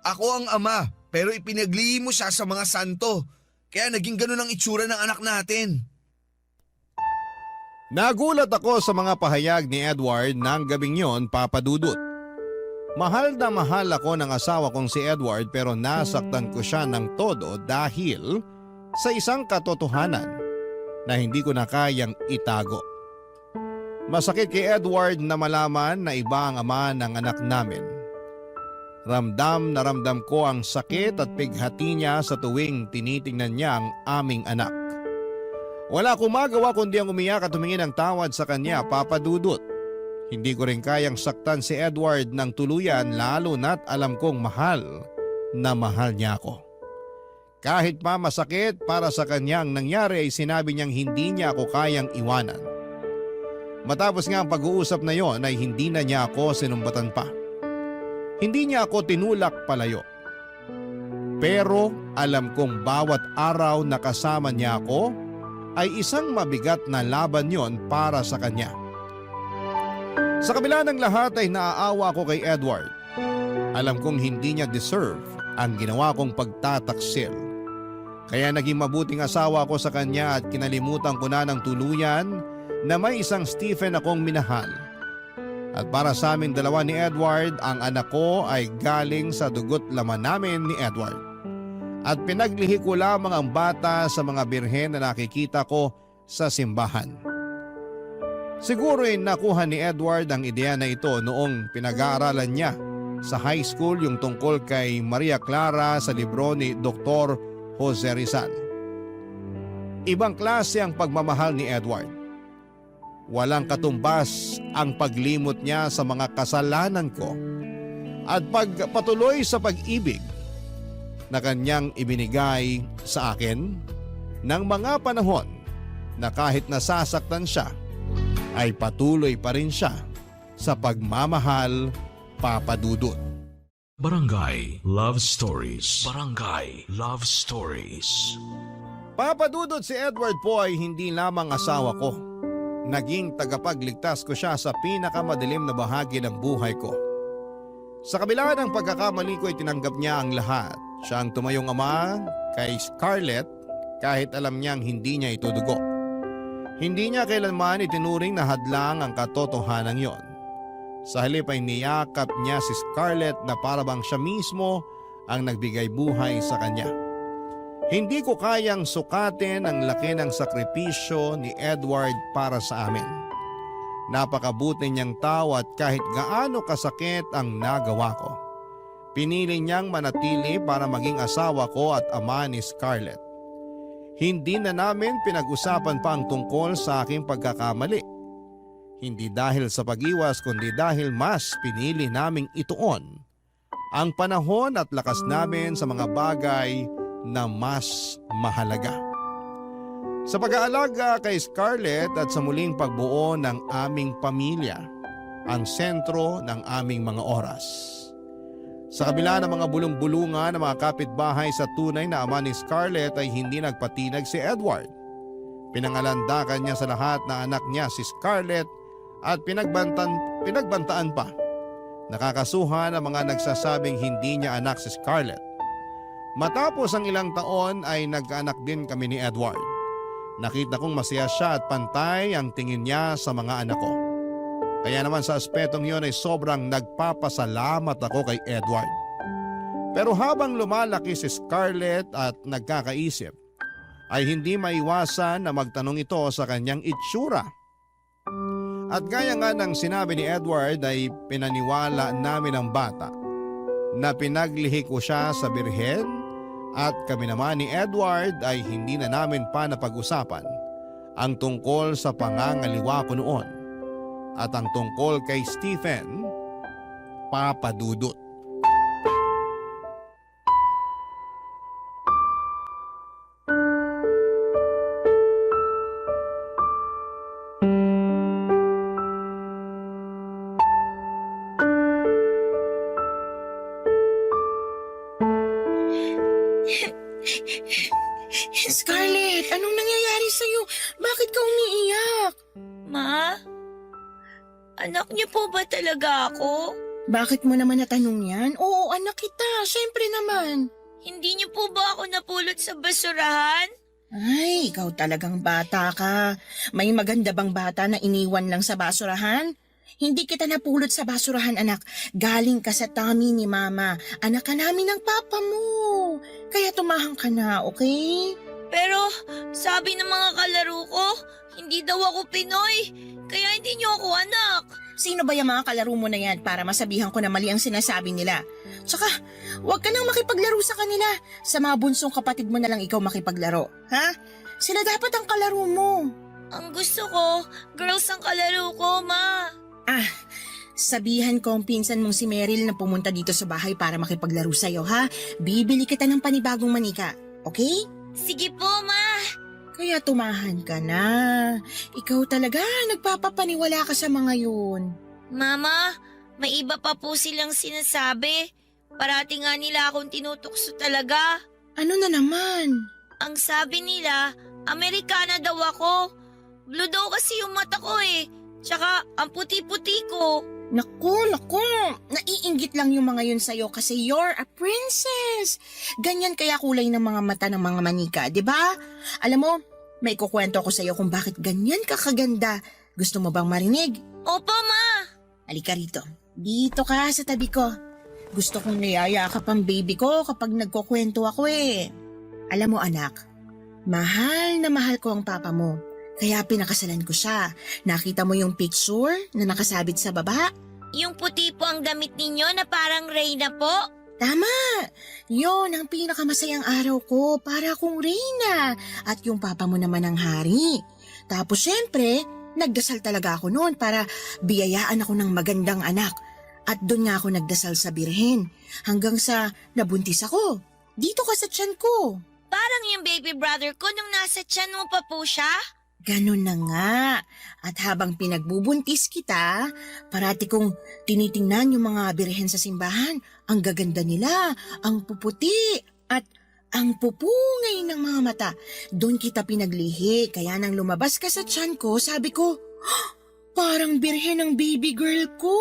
Ako ang ama, pero ipinaglihi mo siya sa mga santo. Kaya naging ganun ang itsura ng anak natin. Nagulat ako sa mga pahayag ni Edward ng gabing yon, Papa Dudut. Mahal na mahal ako ng asawa kong si Edward pero nasaktan ko siya ng todo dahil sa isang katotohanan na hindi ko na kayang itago. Masakit kay Edward na malaman na iba ang ama ng anak namin. Ramdam na ramdam ko ang sakit at pighati niya sa tuwing tinitingnan niya ang aming anak. Wala akong magawa kundi ang umiyak at tumingin ng tawad sa kanya, Papa Dudut. Hindi ko rin kayang saktan si Edward ng tuluyan lalo na't alam kong mahal na mahal niya ako. Kahit pa masakit para sa kanyang nangyari ay sinabi niyang hindi niya ako kayang iwanan. Matapos nga ang pag-uusap na yon ay hindi na niya ako sinumbatan pa. Hindi niya ako tinulak palayo. Pero alam kong bawat araw na kasama niya ako ay isang mabigat na laban yon para sa kanya. Sa kabila ng lahat ay naaawa ko kay Edward. Alam kong hindi niya deserve ang ginawa kong pagtataksil. Kaya naging mabuting asawa ko sa kanya at kinalimutan ko na ng tuluyan na may isang Stephen akong minahal. At para sa aming dalawa ni Edward, ang anak ko ay galing sa dugot laman namin ni Edward. At pinaglihi ko lamang ang bata sa mga birhen na nakikita ko sa simbahan. Siguro ay nakuha ni Edward ang ideya na ito noong pinag-aaralan niya sa high school yung tungkol kay Maria Clara sa libro ni Dr. Jose Rizal. Ibang klase ang pagmamahal ni Edward. Walang katumbas ang paglimot niya sa mga kasalanan ko at pagpatuloy sa pag-ibig na kanyang ibinigay sa akin ng mga panahon na kahit nasasaktan siya ay patuloy pa rin siya sa pagmamahal, Papa Dudut. Barangay Love Stories. Barangay Love Stories. Papa Dudut, si Edward po ay hindi lamang asawa ko. Naging tagapagligtas ko siya sa pinakamadilim na bahagi ng buhay ko. Sa kabila ng pagkakamali ko ay tinanggap niya ang lahat. Siya ang tumayong ama kay Scarlett kahit alam niyang hindi niya ito dugo. Hindi niya kailanman itinuring na hadlang ang katotohanan yon. Sa halip ay niyakap niya si Scarlett na parabang siya mismo ang nagbigay buhay sa kanya. Hindi ko kayang sukatin ang laki ng sakripisyo ni Edward para sa amin. Napakabuti niyang tao at kahit gaano kasakit ang nagawa ko, pinili niyang manatili para maging asawa ko at ama ni Scarlett. Hindi na namin pinag-usapan pa ang tungkol sa aking pagkakamali. Hindi dahil sa pag-iwas kundi dahil mas pinili naming ituon ang panahon at lakas namin sa mga bagay na mas mahalaga. Sa pag-aalaga kay Scarlett at sa muling pagbuo ng aming pamilya, ang sentro ng aming mga oras. Sa kabila ng mga bulong-bulungan ng mga kapitbahay sa tunay na ama ni Scarlett ay hindi nagpatinag si Edward. Pinangalandakan niya sa lahat na anak niya si Scarlett at pinagbantaan pa. Nakakasuhan ang mga nagsasabing hindi niya anak si Scarlett. Matapos ang ilang taon ay nagkaanak din kami ni Edward. Nakita kong masaya siya at pantay ang tingin niya sa mga anak ko. Kaya naman sa aspetong yun ay sobrang nagpapasalamat ako kay Edward. Pero habang lumalaki si Scarlett at nagkakaisip, ay hindi maiwasan na magtanong ito sa kanyang itsura. At gaya nga ng sinabi ni Edward ay pinaniwala namin ang bata na pinaglihi ko siya sa birhen at kami naman ni Edward ay hindi na namin pa napag-usapan ang tungkol sa pangangaliwa ko noon at ang tungkol kay Stephen, Papa Dudut. Scarlett, anong nangyayari sa'yo? Bakit ka umiiyak? Ma? Anak niyo po ba talaga ako? Bakit mo naman natanong yan? Oo, anak kita. Siyempre naman. Hindi niyo po ba ako napulot sa basurahan? Ay, ikaw talagang bata ka. May maganda bang bata na iniwan lang sa basurahan? Hindi kita napulot sa basurahan, anak. Galing ka sa tummy ni Mama. Anak ka namin ng papa mo. Kaya tumahang ka na, okay? Pero sabi ng mga kalaro ko, hindi daw ako Pinoy. Kaya hindi niyo ako anak. Sino ba yung mga kalaro mo na yan para masabihan ko na mali ang sinasabi nila? Tsaka, huwag ka nang makipaglaro sa kanila. Sa mga bunsong kapatid mo na lang ikaw makipaglaro. Ha? Sila dapat ang kalaro mo. Ang gusto ko, girls ang kalaro ko, Ma. Ah, sabihan ko ang pinsan mong si Meryl na pumunta dito sa bahay para makipaglaro sa'yo, ha? Bibili kita ng panibagong manika, okay? Sige po, Ma. Kaya tumahan ka na. Ikaw talaga, nagpapapaniwala ka sa mga yun. Mama, may iba pa po silang sinasabi. Parati nga nila akong tinutukso talaga. Ano na naman? Ang sabi nila, Amerikana daw ako. Blue daw kasi yung mata ko eh. Tsaka ang puti-puti ko. Naku, naiinggit lang yung mga yun sa'yo kasi you're a princess. Ganyan kaya kulay ng mga mata ng mga manika, di ba? Alam mo, may kukwento ako sa'yo kung bakit ganyan ka kaganda. Gusto mo bang marinig? Opo, Ma. Halika rito. Dito ka sa tabi ko. Gusto kong niyayakap ang baby ko kapag nagkukwento ako eh. Alam mo anak, mahal na mahal ko ang papa mo. Kaya pinakasalan ko siya. Nakita mo yung picture na nakasabit sa baba? Yung puti po ang damit ninyo na parang Reyna po? Tama! Yon ang pinakamasayang araw ko para akong reyna at yung papa mo naman ang hari. Tapos syempre, nagdasal talaga ako noon para biyayaan ako ng magandang anak. At doon nga ako nagdasal sa birhen hanggang sa nabuntis ako. Dito ka sa tiyan ko. Parang yung baby brother ko nung nasa tiyan mo pa po siya? Ganon na nga. At habang pinagbubuntis kita, parati kong tinitingnan yung mga birhen sa simbahan. Ang gaganda nila, ang puputi, at ang pupungay ng mga mata. Doon kita pinaglihi, kaya nang lumabas ka sa tiyan ko, sabi ko, parang birhen ang baby girl ko.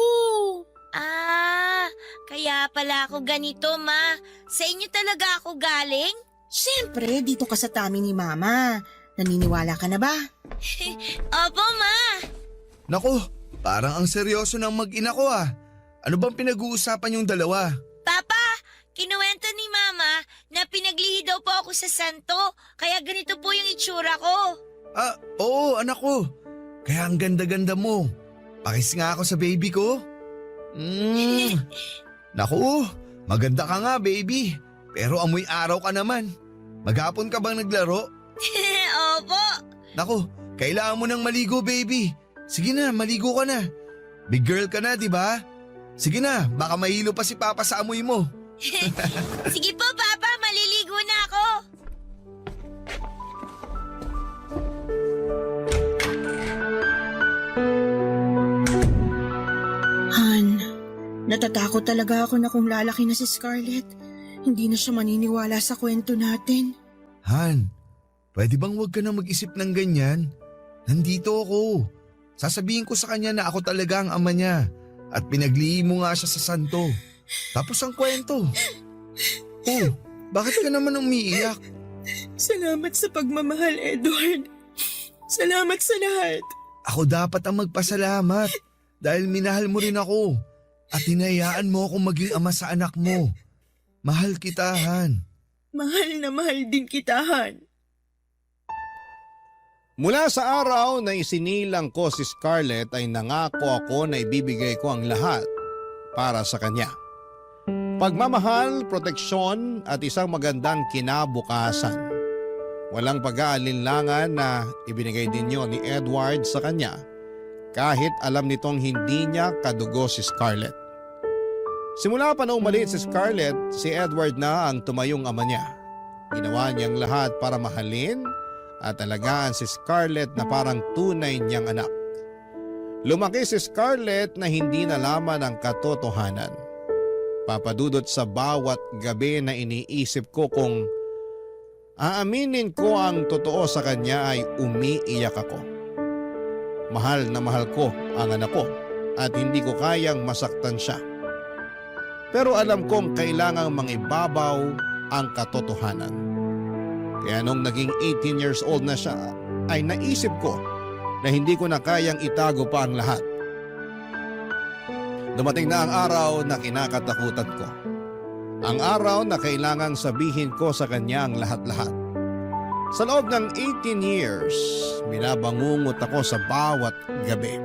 Ah, kaya pala ako ganito, Ma. Sa inyo talaga ako galing? Siyempre, dito ka sa tummy ni Mama. Naniniwala ka na ba? Opo, Ma. Naku, parang ang seryoso ng mag-ina ko ah. Ano bang pinag-uusapan yung dalawa? Papa, Kinuwento ni Mama na pinaglihi daw po ako sa santo, kaya ganito po yung itsura ko. Oo anak ko. Kaya ang ganda-ganda mo. Pakis nga ako sa baby ko. Naku, maganda ka nga baby. Pero amoy araw ka naman. Maghapon ka bang naglaro? Opo. Naku, kailangan mo nang maligo baby. Sige na, maligo ka na. Big girl ka na, di ba? Sige na, baka mahilo pa si Papa sa amoy mo. Sige po, Papa, maliligo na ako. Han, natatakot talaga ako na kung lalaki na si Scarlett, hindi na siya maniniwala sa kwento natin. Han, pwede bang wag ka na mag-isip ng ganyan? Nandito ako. Sasabihin ko sa kanya na ako talaga ang ama niya at pinaglihi mo nga siya sa santo. Tapos ang kwento. Oh, bakit ka naman umiiyak? Salamat sa pagmamahal, Edward. Salamat sa lahat. Ako dapat ang magpasalamat dahil minahal mo rin ako at hinayaan mo akong maging ama sa anak mo. Mahal kita, Han. Mahal na mahal din kita, Han. Mula sa araw na isinilang ko si Scarlett ay nangako ako na ibibigay ko ang lahat para sa kanya. Pagmamahal, proteksyon at isang magandang kinabukasan. Walang pag-aalinlangan na ibinigay din niyo ni Edward sa kanya kahit alam nitong hindi niya kadugo si Scarlett. Simula pa noong maliit si Scarlett, si Edward na ang tumayong ama niya. Ginawa niyang lahat para mahalin at alagaan si Scarlett na parang tunay niyang anak. Lumaki si Scarlett na hindi nalaman ang katotohanan. Papadudot sa bawat gabi na iniisip ko kung aaminin ko ang totoo sa kanya ay umiiyak ako. Mahal na mahal ko ang anak ko at hindi ko kayang masaktan siya. Pero alam kong kailangang mangibabaw ang katotohanan. Kaya nung naging 18 years old na siya ay naisip ko na hindi ko na kayang itago pa ang lahat. Dumating na ang araw na kinakatakutan ko. Ang araw na kailangang sabihin ko sa kanya ang lahat-lahat. Sa loob ng 18 years, binabangungot ako sa bawat gabi.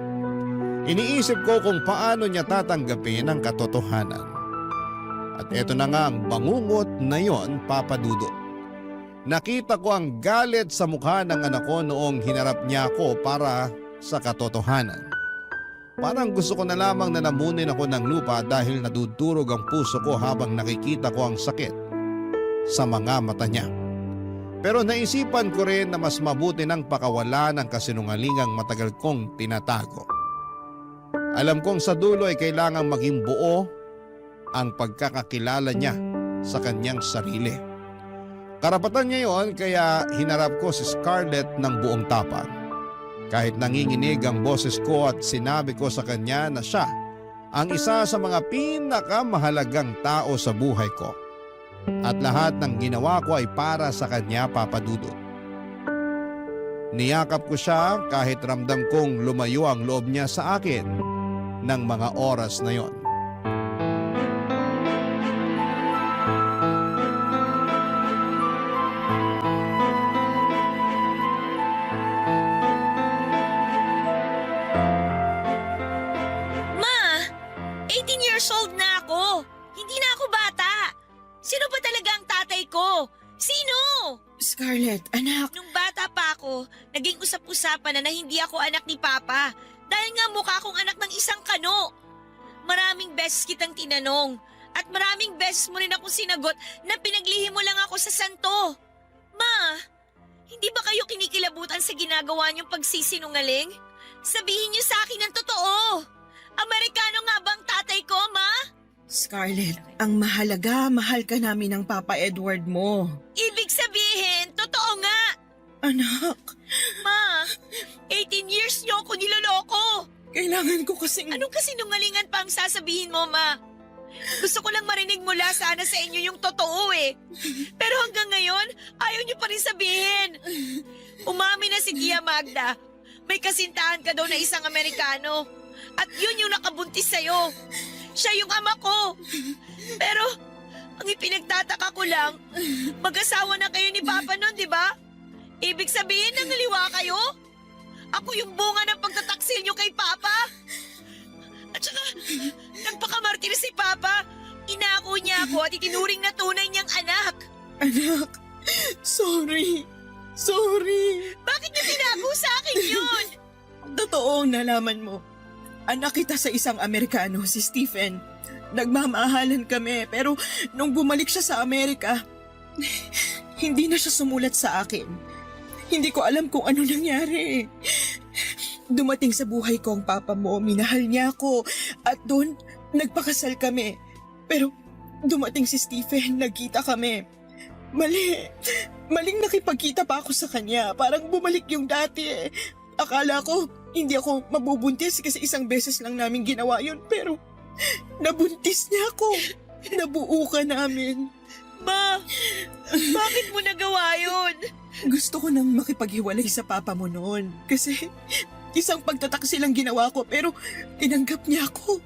Iniisip ko kung paano niya tatanggapin ang katotohanan. At eto na nga ang bangungot na yon, Papa Dudut. Nakita ko ang galit sa mukha ng anak ko noong hinarap niya ako para sa katotohanan. Parang gusto ko na lamang na namunin ako ng lupa dahil nadudurog ang puso ko habang nakikita ko ang sakit sa mga mata niya. Pero naisipan ko rin na mas mabuti nang pakawala ng kasinungalingang matagal kong tinatago. Alam kong sa dulo ay kailangang maging buo ang pagkakakilala niya sa kanyang sarili. Karapatan niya yon, kaya hinarap ko si Scarlett ng buong tapang. Kahit nanginginig ang boses ko at sinabi ko sa kanya na siya ang isa sa mga pinakamahalagang tao sa buhay ko. At lahat ng ginawa ko ay para sa kanya, Papa Dudut. Niyakap ko siya kahit ramdam kong lumayo ang loob niya sa akin ng mga oras na yon. Ma, 18 years old na ako. Hindi na ako bata. Sino ba talaga ang tatay ko? Sino? Scarlett, anak. Nung bata pa ako, naging usap-usapan na hindi ako anak ni Papa dahil nga mukha akong anak ng isang kano. Maraming beses kitang tinanong at maraming beses mo rin akong sinagot na pinaglihi mo lang ako sa santo. Ma, hindi ba kayo kinikilabutan sa ginagawa niyong pagsisinungaling? Sabihin niyo sa akin ang totoo. Amerikano nga bang tatay ko, Ma? Scarlett, ang mahalaga, mahal ka namin ng Papa Edward mo. Ibig sabihin, totoo nga. Anak, Ma, 18 years niyo ako niloloko. kailangan ko kasing... Anong kasinungalingan pa ang sasabihin mo, Ma? Gusto ko lang marinig mula sana sa inyo yung totoo eh. Pero hanggang ngayon, ayaw niyo pa rin sabihin. Umami na si Tia Magda. May kasintahan ka daw na isang Amerikano. At yun yung nakabuntis sa'yo. Siya yung ama ko. Pero Ang ipinagtataka ko lang, mag-asawa na kayo ni Papa noon, di ba? Ibig sabihin, nangaliwa kayo? Ako yung bunga ng pagtataksil nyo kay Papa. At saka, nagpakamartir si Papa. Inako niya ako at itinuring na tunay niyang anak. Anak, sorry. Bakit niya tinago sa akin yun? Totoo ang nalaman mo. Anak kita sa isang Amerikano, si Stephen. Nagmamahalan kami, pero nung bumalik siya sa Amerika, hindi na siya sumulat sa akin. Hindi ko alam kung ano nangyari. Dumating sa buhay ko ang papa mo, minahal niya ako, at doon nagpakasal kami. Pero dumating si Stephen, nagkita kami. Maling nakipagkita pa ako sa kanya, parang bumalik yung dati. Akala ko hindi ako mabubuntis kasi isang beses lang namin ginawa yun, pero nabuntis niya ako. Nabuo ka namin. Ma, bakit mo nagawa yun? Gusto ko nang makipaghiwalay sa papa mo noon kasi isang pagtataksil ang ginawa ko, pero tinanggap niya ako.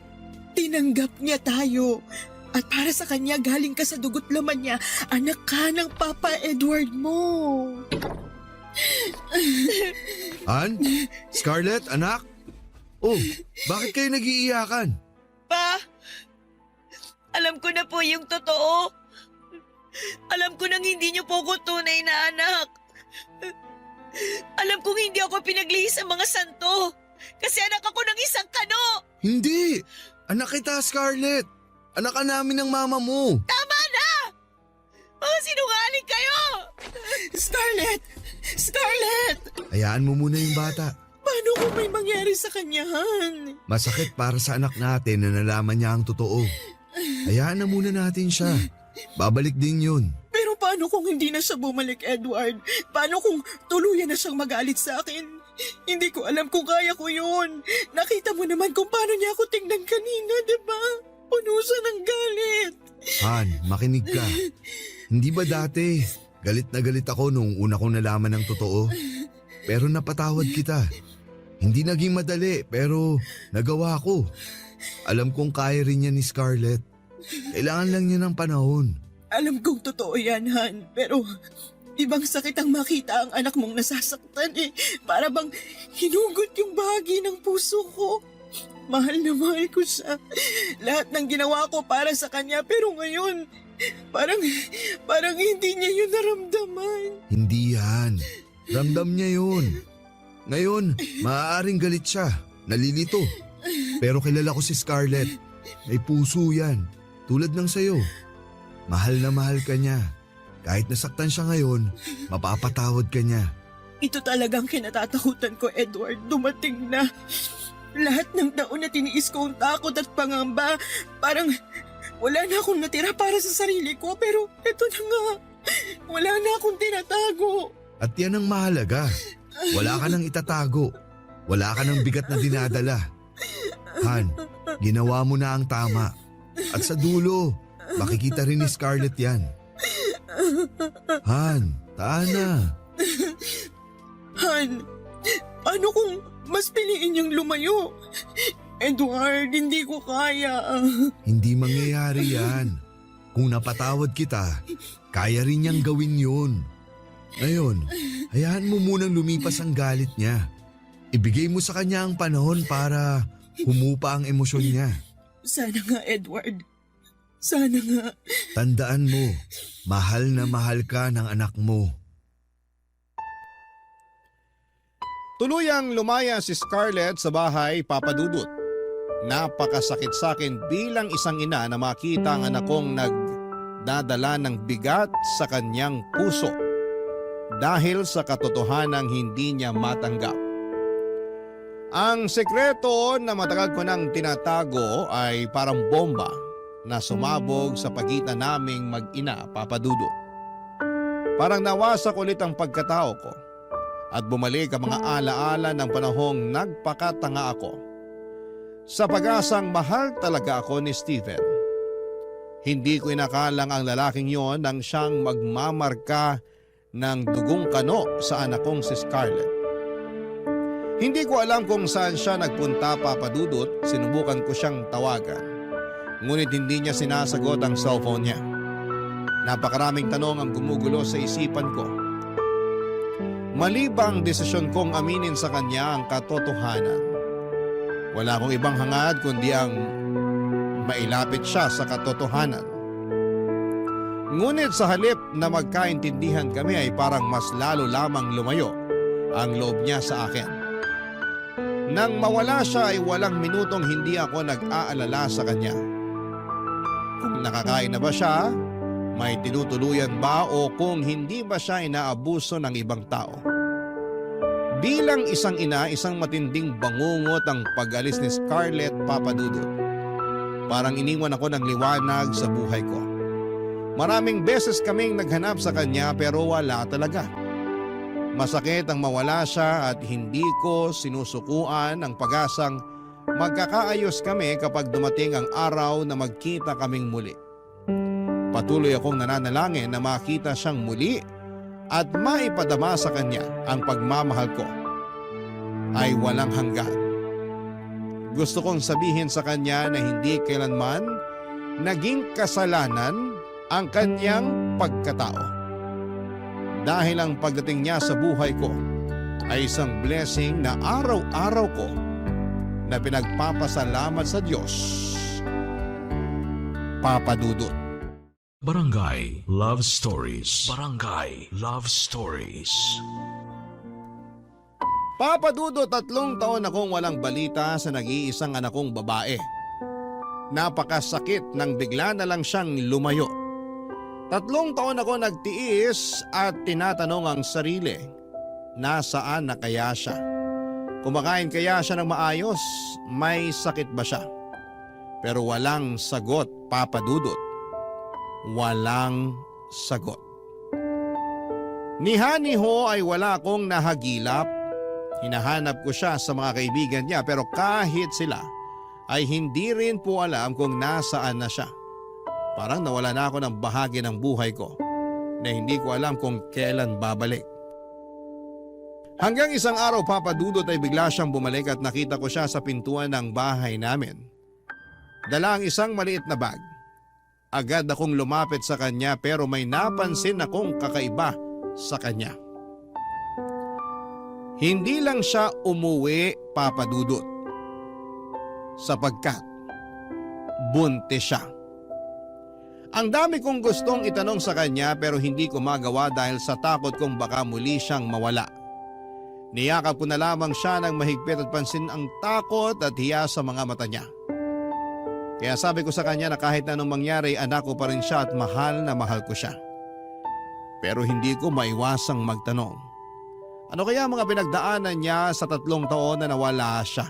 Tinanggap niya tayo. At para sa kanya, galing ka sa dugot laman niya, anak ka ng Papa Edward mo. Han? Scarlett, anak? Oh, bakit kayo nag-iiyakan? Pa, alam ko na po yung totoo. Alam ko nang hindi niyo po ko tunay na anak. Alam kong hindi ako pinaglihis sa mga santo. Kasi anak ako ng isang kano. Hindi! Anak kita, Scarlett! Anak ka namin ng mama mo! Tama na! Mga sinungaling kayo! Scarlett! Hayaan mo muna yung bata. Paano kung may mangyari sa kanya, Han? Masakit para sa anak natin na nalaman niya ang totoo. Hayaan na muna natin siya. Babalik din yun. Pero paano kung hindi na siya bumalik, Edward? Paano kung tuluyan na siyang magalit sa akin? Hindi ko alam kung kaya ko yun. Nakita mo naman kung paano niya ako tingnan kanina, di ba? Puno siya ng galit. Han, makinig ka. Hindi ba dati, galit na galit ako nung una kong nalaman ng totoo? Pero napatawad kita. Hindi naging madali, pero nagawa ko. Alam kong kaya rin niya ni Scarlett. Kailangan lang niya ng panahon. Alam kong totoo yan, Han. Pero ibang sakit ang makita ang anak mong nasasaktan eh. Para bang hinugot yung bahagi ng puso ko. Mahal na mahal ko siya. Lahat ng ginawa ko para sa kanya, pero ngayon, parang hindi niya yun naramdaman. Hindi yan. Ramdam niya yun. Ngayon, maaaring galit siya. Nalilito. Pero kilala ko si Scarlett. May puso yan. Tulad ng sayo. Mahal na mahal ka niya. Kahit nasaktan siya ngayon, mapapatawad ka niya. Ito talagang kinatatakutan ko, Edward. Dumating na. Lahat ng taon na tiniis ko ang takot at pangamba, parang wala na akong natira para sa sarili ko, pero eto na nga. Wala na akong tinatago. At yan ang mahalaga. Wala ka nang itatago. Wala ka nang bigat na dinadala. Han, ginawa mo na ang tama. At sa dulo, makikita rin ni Scarlett yan. Han, taana. Han, ano kung mas piliin niyang lumayo? Edward, hindi ko kaya. Hindi mangyayari yan. Kung napatawad kita, kaya rin niyang gawin yun. Ngayon, hayaan mo munang lumipas ang galit niya. Ibigay mo sa kanya ang panahon para humupa ang emosyon niya. Sana nga, Edward. Sana nga. Tandaan mo, mahal na mahal ka ng anak mo. Tuluyang lumaya si Scarlett sa bahay Papadudut. Napakasakit sa akin bilang isang ina na makita ang anak kong nagdadala ng bigat sa kanyang puso dahil sa katotohanang hindi niya matanggap. Ang sekreto na matagal ko nang tinatago ay parang bomba na sumabog sa pagitan naming mag-ina, Papadudut. Parang nawasak ulit ang pagkatao ko at bumalik ang mga alaala ng panahong nagpakatanga ako. Sa pag-asang mahal talaga ako ni Stephen. Hindi ko inakalang ang lalaking yon nang siyang magmamarka ng dugong kano sa anak kong si Scarlett. Hindi ko alam kung saan siya nagpunta, Papadudut. Sinubukan ko siyang tawagan. Ngunit hindi niya sinasagot ang cellphone niya. Napakaraming tanong ang gumugulo sa isipan ko. Mali ba ang desisyon kong aminin sa kanya ang katotohanan? Wala akong ibang hangad kundi ang mailapit siya sa katotohanan. Ngunit sa halip na magkaintindihan kami ay parang mas lalo lamang lumayo ang loob niya sa akin. Nang mawala siya ay walang minutong hindi ako nag-aalala sa kanya. Kung nakakain na ba siya, may tinutuluyan ba o kung hindi ba siya inaabuso ng ibang tao. Bilang isang ina, isang matinding bangungot ang pag-alis ni Scarlett Papadudut. Parang iniwan ako ng liwanag sa buhay ko. Maraming beses kaming naghanap sa kanya pero wala talaga. Masakit ang mawala siya at hindi ko sinusukuan ang pag-asang magkakaayos kami kapag dumating ang araw na magkita kaming muli. Patuloy akong nananalangin na makita siyang muli at maipadama sa kanya ang pagmamahal ko ay walang hanggan. Gusto kong sabihin sa kanya na hindi kailanman naging kasalanan ang kanyang pagkatao. Dahil ang pagdating niya sa buhay ko ay isang blessing na araw-araw ko na pinagpapasalamat sa Diyos. Papadudut. Barangay Love Stories. Barangay Love Stories. Papadudut, 3 taon akong walang balita sa nag-iisang anak kong babae. Napakasakit nang bigla na lang siyang lumayo. 3 taon ako nagtiis at tinatanong ang sarili, nasaan na kaya siya? Kumakain kaya siya ng maayos? May sakit ba siya? Pero walang sagot, Papadudut. Walang sagot. Ni Hani Ho ay wala akong nahagilap. Hinahanap ko siya sa mga kaibigan niya pero kahit sila ay hindi rin po alam kung nasaan na siya. Parang nawala na ako ng bahagi ng buhay ko na hindi ko alam kung kailan babalik. Hanggang isang araw, Papadudot, ay bigla siyang bumalik at nakita ko siya sa pintuan ng bahay namin. Dala ang isang maliit na bag. Agad akong lumapit sa kanya pero may napansin akong kakaiba sa kanya. Hindi lang siya umuwi, Papadudot, sapagkat buntis siya. Ang dami kong gustong itanong sa kanya pero hindi ko magawa dahil sa takot kong baka muli siyang mawala. Niyakap ko na lamang siya ng mahigpit at pansin ang takot at hiya sa mga mata niya. Kaya sabi ko sa kanya na kahit anong mangyari, anak ko pa rin siya at mahal na mahal ko siya. Pero hindi ko maiwasang magtanong. Ano kaya mga pinagdaanan niya sa 3 taon na nawala siya?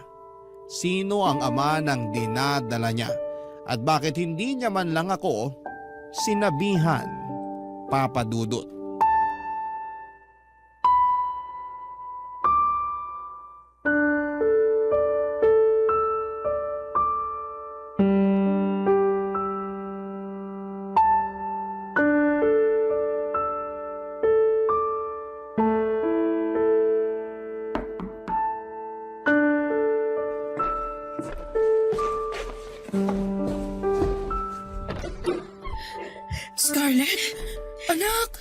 Sino ang ama ng dinadala niya? At bakit hindi niya man lang ako sinabihan, Papadudut? Scarlett? Anak!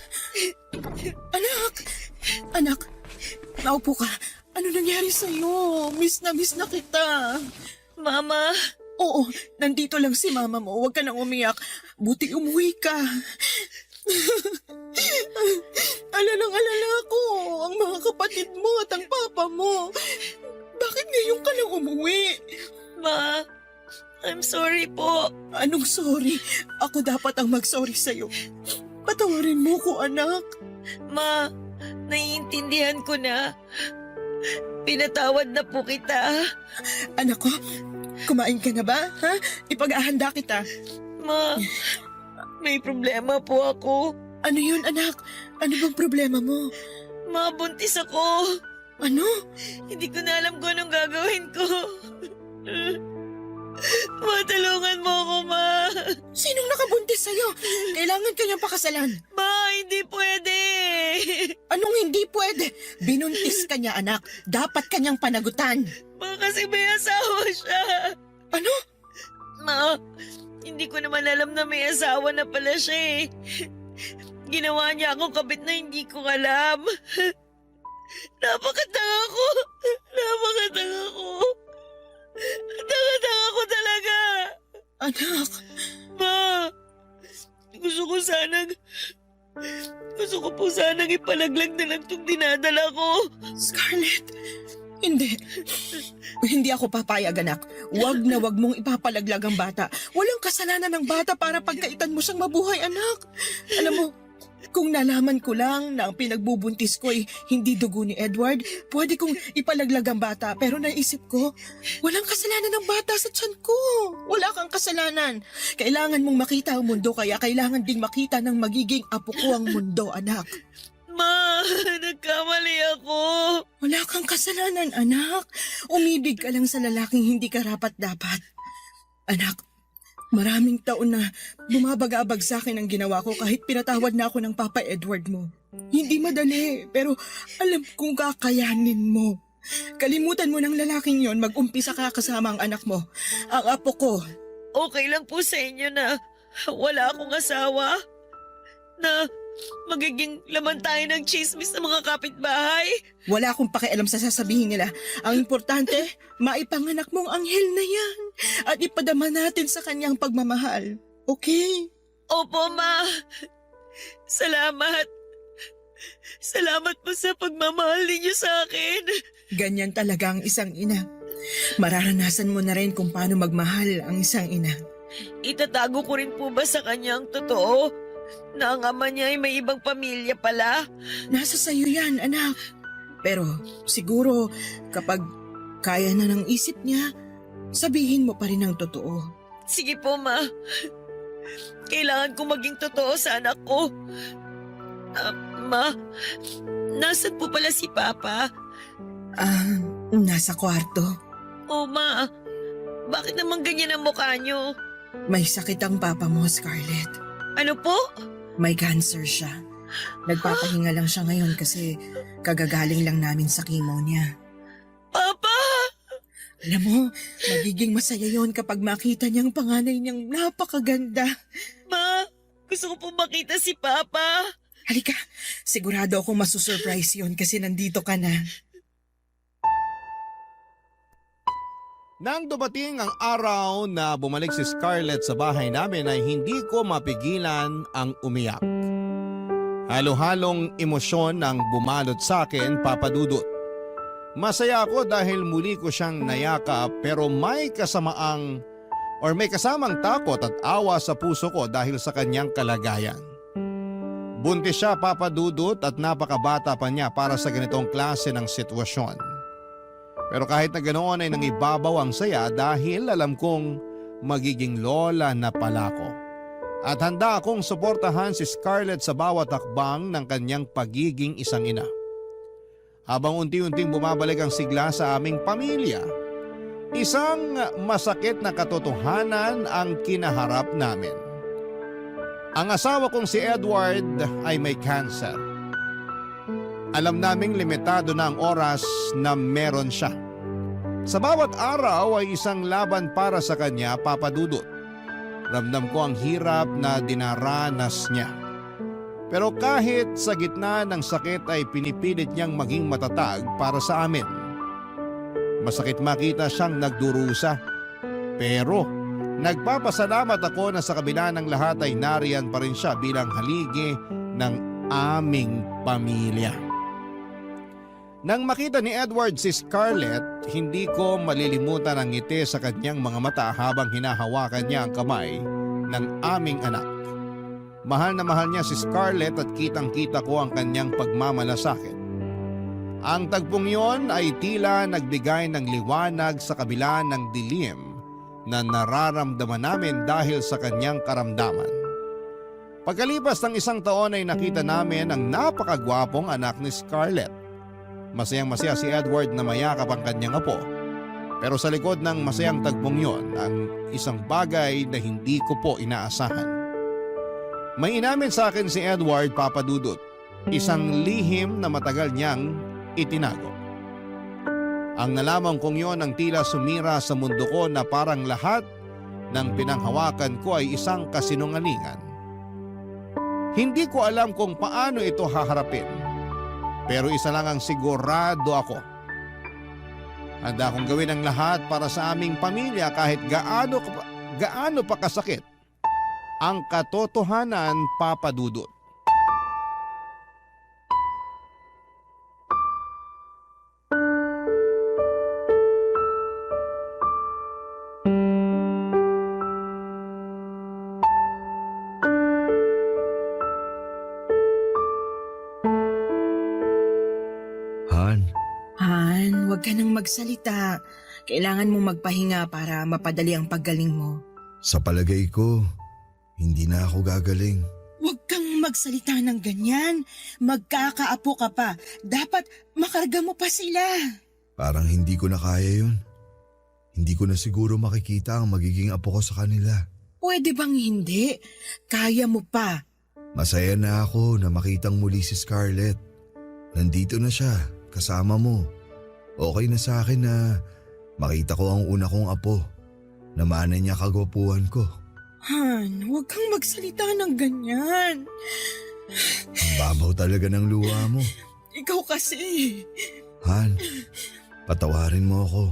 Anak! Anak! Naupo ka. Ano nangyari sa'yo? Miss na kita. Mama, Oo, nandito lang si mama mo. Huwag ka nang umiyak. Buti umuwi ka. Alalang-alala ako. Ang mga kapatid mo at ang papa mo. Bakit ngayon ka lang umuwi? Ma, I'm sorry po. Anong sorry? Ako dapat ang mag-sorry sa'yo. Patawarin mo ko, anak. Ma, naiintindihan ko na. Pinatawad na po kita. Anak ko, kumain ka na ba? Ha? Ipag-ahanda kita. Ma, may problema po ako. Ano yun, anak? Ano bang problema mo? Ma, buntis ako. Ano? Hindi ko na alam kung anong gagawin ko. Matulungan mo ako, Ma. Sinong nakabuntis sa'yo? Kailangan kanyang pakasalan. Ma, hindi pwede. Anong hindi pwede? Binuntis ka niya, anak. Dapat kanyang panagutan. Ma, kasi may asawa siya. Ano? Ma, hindi ko naman alam na may asawa na pala siya eh. Ginawa niya akong kabit na hindi ko alam. Napakatanga ko. Napakatanga ko. Tanga-tanga ko talaga. Anak, Ma, gusto ko po sanang ipalaglag na lang itong dinadala ko. Scarlett, hindi. Hindi ako papayag, anak. Wag na wag mong ipapalaglag ang bata. Walang kasalanan ng bata para pagkaitan mo siyang mabuhay, anak. Alam mo, kung nalaman ko lang na ang pinagbubuntis ko ay hindi dugo ni Edward, pwede kong ipalaglag ang bata. Pero naisip ko, walang kasalanan ng bata sa tiyan ko. Wala kang kasalanan. Kailangan mong makita ang mundo, kaya kailangan ding makita ng magiging apo ko ang mundo, anak. Ma, nagkamali ako. Wala kang kasalanan, anak. Umibig ka lang sa lalaking hindi karapat-dapat. Anak, maraming taon na bumabagabag sa akin ang ginawa ko kahit pinatawad na ako ng Papa Edward mo. Hindi madali, pero alam kong kakayanin mo. Kalimutan mo ng lalaking yon, mag-umpisa ka kasama ang anak mo. Ang apo ko. Okay lang po sa inyo na wala akong asawa? Na magiging laman tayo ng chismis ng mga kapitbahay? Wala akong pakialam sa sasabihin nila. Ang importante, maipanganak mong anghel na yan at ipadama natin sa kanyang pagmamahal. Okay? Opo, Ma. Salamat. Salamat po sa pagmamahal ninyo sa akin. Ganyan talaga ang isang ina. Mararanasan mo na rin kung paano magmahal ang isang ina. Itatago ko rin po ba sa kanya ang totoo? Na ang ama niya ay may ibang pamilya pala? Nasa sayo yan, anak. Pero siguro kapag kaya na ng isip niya, sabihin mo pa rin ang totoo. Sige po, Ma. Kailangan ko maging totoo sa anak ko. Ma, nasan po pala si Papa? Nasa kwarto. Oh, Ma. Bakit naman ganyan ang mukha niyo? May sakit ang papa mo, Scarlett. Ano po? May cancer siya. Nagpapahinga lang siya ngayon kasi kagagaling lang namin sa chemo niya. Papa! Alam mo, magiging masaya yon kapag makita niyang panganay niyang napakaganda. Ma, gusto ko po makita si Papa. Halika, sigurado akong masusurprise yon kasi nandito ka na. Nang dumating ang araw na bumalik si Scarlett sa bahay namin ay hindi ko mapigilan ang umiyak. Halo-halong emosyon ang bumalot sa akin, Papa Dudut. Masaya ako dahil muli ko siyang nayakap pero may kasamang takot at awa sa puso ko dahil sa kanyang kalagayan. Buntis siya, Papa Dudut, at napakabata pa niya para sa ganitong klase ng sitwasyon. Pero kahit na ganoon ay nangibabaw ang saya dahil alam kong magiging lola na pala ko. At handa akong suportahan si Scarlett sa bawat hakbang ng kanyang pagiging isang ina. Habang unti-unting bumabalik ang sigla sa aming pamilya, isang masakit na katotohanan ang kinaharap namin. Ang asawa kong si Edward ay may cancer. Alam naming limitado na ang oras na meron siya. Sa bawat araw ay isang laban para sa kanya, Papa Dudut. Ramdam ko ang hirap na dinaranas niya. Pero kahit sa gitna ng sakit ay pinipilit niyang maging matatag para sa amin. Masakit makita siyang nagdurusa. Pero nagpapasalamat ako na sa kabila ng lahat ay nariyan pa rin siya bilang haligi ng aming pamilya. Nang makita ni Edward si Scarlett, hindi ko malilimutan ang ngiti sa kanyang mga mata habang hinahawakan niya ang kamay ng aming anak. Mahal na mahal niya si Scarlett at kitang-kita ko ang kanyang pagmamalasakit. Ang tagpong yon ay tila nagbigay ng liwanag sa kabila ng dilim na nararamdaman namin dahil sa kanyang karamdaman. Pagkalipas ng isang taon ay nakita namin ang napakagwapong anak ni Scarlett. Masayang-masaya si Edward na mayakap ang kanyang apo. Pero sa likod ng masayang tagpong yon ang isang bagay na hindi ko po inaasahan. May inamin sa akin si Edward, Papa Dudut, isang lihim na matagal niyang itinago. Ang nalaman kong yon ang tila sumira sa mundo ko na parang lahat ng pinanghawakan ko ay isang kasinungalingan. Hindi ko alam kung paano ito haharapin. Pero isa lang ang sigurado ako. Handa akong gawin ang lahat para sa aming pamilya kahit gaano pa kasakit ang katotohanan, Papa Dudut. Han, Han, huwag ka nang magsalita. Kailangan mong magpahinga para mapadali ang paggaling mo. sa palagay ko, hindi na ako gagaling. Huwag kang magsalita ng ganyan. Magkakaapo ka pa. Dapat makarga mo pa sila. Parang hindi ko na kaya yun. Hindi ko na siguro makikita ang magiging apo ko sa kanila. Pwede bang hindi? Kaya mo pa. Masaya na ako na makitang muli si Scarlett. Nandito na siya, kasama mo. Okay na sa akin na makita ko ang una kong apo. Namana niya kagwapuhan ko. Han, huwag kang magsalita ng ganyan. Ang babaw talaga ng luha mo. Ikaw kasi. Han, patawarin mo ako.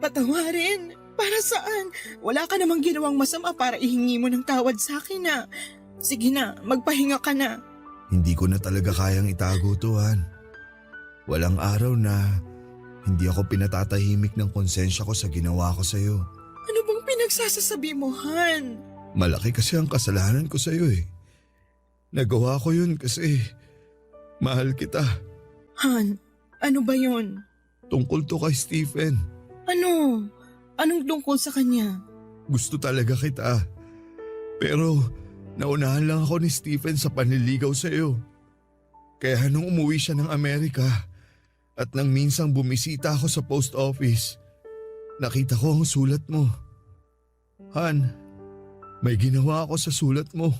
Patawarin? Para saan? Wala ka namang ginawang masama para ihingi mo ng tawad sa akin na. Sige na, magpahinga ka na. Hindi ko na talaga kayang itago to, Han. Walang araw na hindi ako pinatatahimik ng konsensya ko sa ginawa ko sa'yo. Ano bang pinagsasasabi mo, Han? Malaki kasi ang kasalanan ko sa'yo eh. Nagawa ko yun kasi mahal kita. Han, ano ba yon? Tungkol to kay Stephen. Ano? Anong tungkol sa kanya? Gusto talaga kita. Pero naunahan lang ako ni Stephen sa panliligaw sa'yo. Kaya nung umuwi siya ng Amerika at nang minsang bumisita ako sa post office, nakita ko ang sulat mo. Han, may ginawa ako sa sulat mo.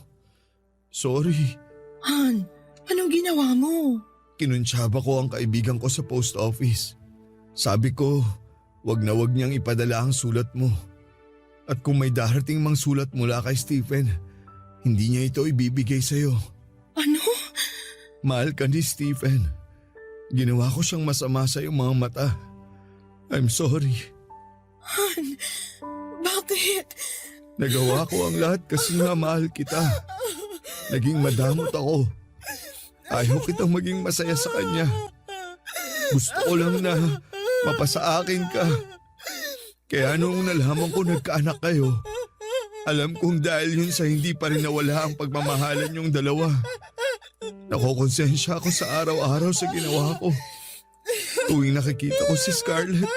Sorry. Han, anong ginawa mo? Kinuntsaba ko ang kaibigan ko sa post office. Sabi ko, wag na wag niyang ipadala ang sulat mo. At kung may darating mang sulat mula kay Stephen, hindi niya ito ibibigay sa'yo. Ano? Mahal ka ni Stephen. Ginawa ko siyang masama sa iyong mga mata. I'm sorry. Han, bakit? Nagawa ko ang lahat kasi nga mahal kita. Naging madamot ako. Ayaw kitang maging masaya sa kanya. Gusto ko lang na mapasa akin ka. Kaya nung nalaman ko nagkaanak kayo, alam kong dahil yun sa hindi pa rin nawala ang pagmamahalan yung dalawa. Nakokonsensya ako sa araw-araw sa ginawa ko. Tuwing nakikita ko si Scarlett,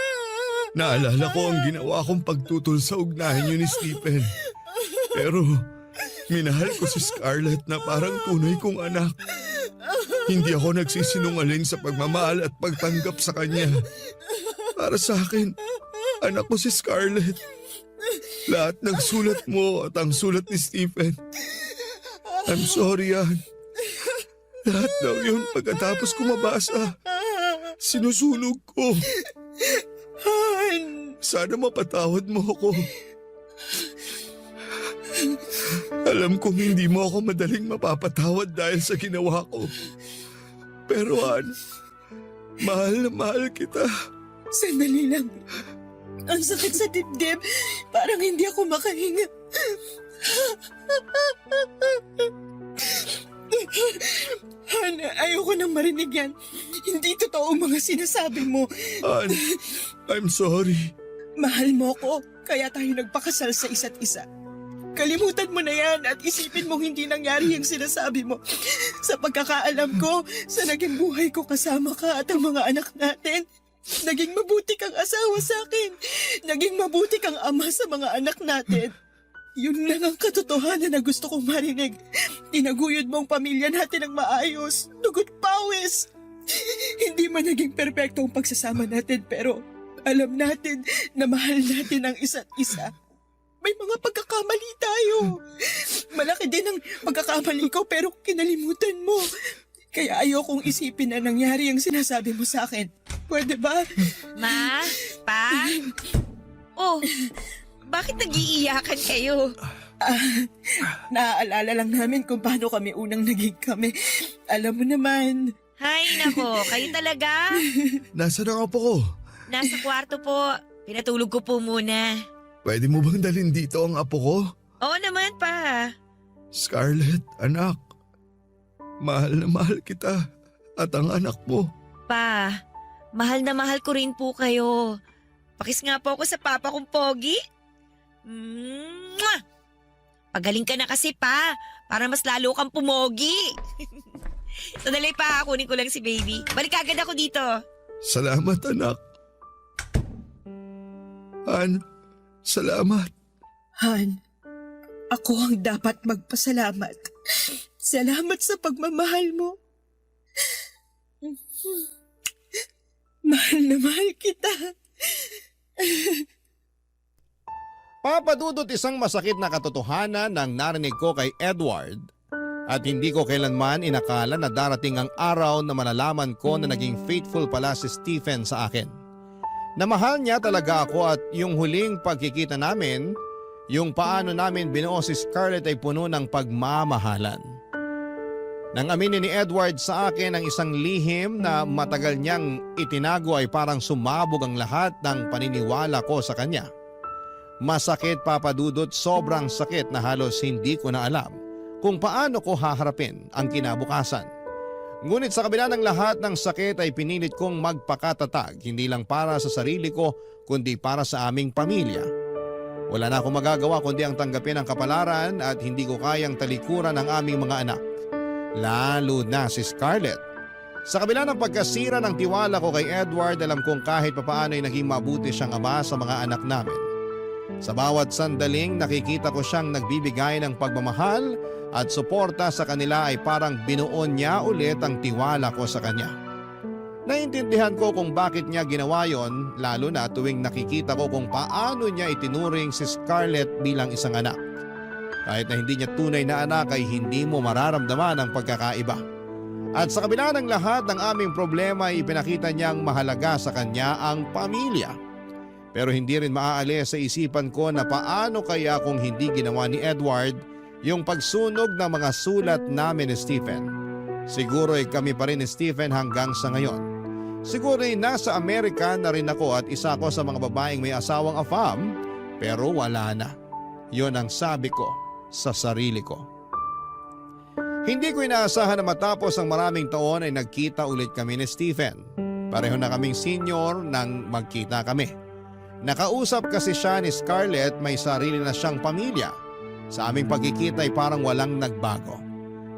naalala ko ang ginawa kong pagtutol sa ugnahan niyo ni Stephen. Pero minahal ko si Scarlett na parang tunay kong anak. Hindi ako nagsisinungaling sa pagmamahal at pagtanggap sa kanya. Para sa akin, anak ko si Scarlett. Lahat ng sulat mo at ang sulat ni Stephen. I'm sorry, Ann. Lahat daw yun pagkatapos ko mabasa. Sinusunog ko. Han, Sana mapatawad mo ako. Alam kong hindi mo ako madaling mapapatawad dahil sa ginawa ko. Pero Ann, mahal na mahal kita. sandali lang. Ang sakit sa dibdib. Parang hindi ako makahinga. Han, ayoko nang marinig yan. Hindi totoo ang mga sinasabi mo. Ann, I'm sorry. Mahal mo ko, kaya tayo nagpakasal sa isa't isa. Kalimutan mo na yan at isipin mong hindi nangyari yung sinasabi mo. Sa pagkakaalam ko, sa naging buhay ko kasama ka at ang mga anak natin, naging mabuti kang asawa sa akin. Naging mabuti kang ama sa mga anak natin. Yun lang ang katotohanan na gusto kong marinig. Tinaguyod mo ang pamilya natin ng maayos. Dugot pawis. Hindi man naging perpekto ang pagsasama natin pero alam natin na mahal natin ang isa't isa. May mga pagkakamali tayo. Malaki din ang pagkakamali ko pero kinalimutan mo. Kaya ayokong isipin na nangyari ang sinasabi mo sa akin. Pwede ba? Ma? Pa? Oh, bakit nag-iiyakan kayo? Naaalala lang namin kung paano kami unang naging kami. Alam mo naman, Hay nako, kayo talaga? Nasaan ang apo ko? Nasa kwarto po. Pinatulog ko po muna. Pwede mo bang dalhin dito ang apo ko? Oo naman pa. Scarlett, anak. Mahal na mahal kita at ang anak mo. Pa, mahal na mahal ko rin po kayo. Pakis nga po ako sa papa kong pogi. Mwah! Pagaling ka na kasi pa, para mas lalo kang pumogi. Sandali pa, kunin ko lang si baby. Balik agad ako dito. Salamat, anak. Han, salamat. Han, ako ang dapat magpasalamat. Salamat sa pagmamahal mo. Mahal na mahal kita. Papadudot, isang masakit na katotohanan ng narinig ko kay Edward at hindi ko kailanman inakala na darating ang araw na malalaman ko na naging faithful pala si Stephen sa akin. Na mahal niya talaga ako at yung huling pagkikita namin, yung paano namin binuo si Scarlett ay puno ng pagmamahalan. Nang aminin ni Edward sa akin ang isang lihim na matagal niyang itinago ay parang sumabog ang lahat ng paniniwala ko sa kanya. Masakit, Papadudot, sobrang sakit na halos hindi ko na alam kung paano ko haharapin ang kinabukasan. Ngunit sa kabila ng lahat ng sakit ay pinilit kong magpakatatag, hindi lang para sa sarili ko kundi para sa aming pamilya. Wala na akong magagawa kundi ang tanggapin ang kapalaran at hindi ko kayang talikuran ang aming mga anak. Lalo na si Scarlett. Sa kabila ng pagkasira ng tiwala ko kay Edward, alam kong kahit papaano ay naging mabuti siyang ama sa mga anak namin. Sa bawat sandaling nakikita ko siyang nagbibigay ng pagmamahal at suporta sa kanila ay parang binuon niya ulit ang tiwala ko sa kanya. Naintindihan ko kung bakit niya ginawa yon, lalo na tuwing nakikita ko kung paano niya itinuring si Scarlett bilang isang anak. Kahit na hindi niya tunay na anak ay hindi mo mararamdaman ang pagkakaiba. At sa kabila ng lahat ng aming problema ay ipinakita niyang mahalaga sa kanya ang pamilya. Pero hindi rin maaalis sa isipan ko na paano kaya kung hindi ginawa ni Edward yung pagsunog ng mga sulat namin ni Stephen. Siguro ay kami pa rin ni Stephen hanggang sa ngayon. Siguro ay nasa Amerika na rin ako at isa ko sa mga babaeng may asawang afam, pero wala na. Yon ang sabi ko sa sarili ko. Hindi ko inaasahan na matapos ang maraming taon ay nagkita ulit kami ni Stephen. Pareho na kaming senior nang magkita kami. Nakausap kasi siya ni Scarlett, may sarili na siyang pamilya. Sa aming pagkikita ay parang walang nagbago.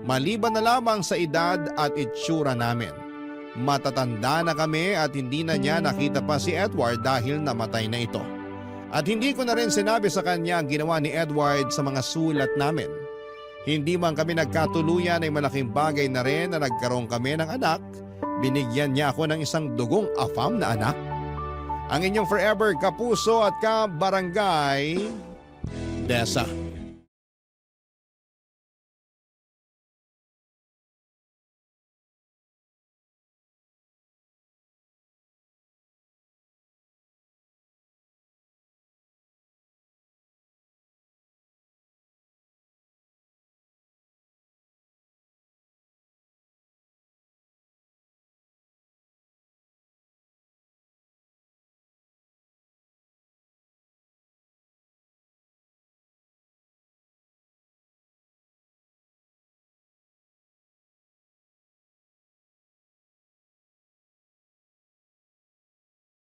Maliban na lamang sa edad at itsura namin. Matatanda na kami at hindi na niya nakita pa si Edward dahil namatay na ito. At hindi ko na rin sinabi sa kanya ang ginawa ni Edward sa mga sulat namin. Hindi man kami nagkatuluyan ay malaking bagay na rin na nagkaroon kami ng anak. Binigyan niya ako ng isang dugong afam na anak. Ang inyong forever kapuso at kabarangay, Dessa.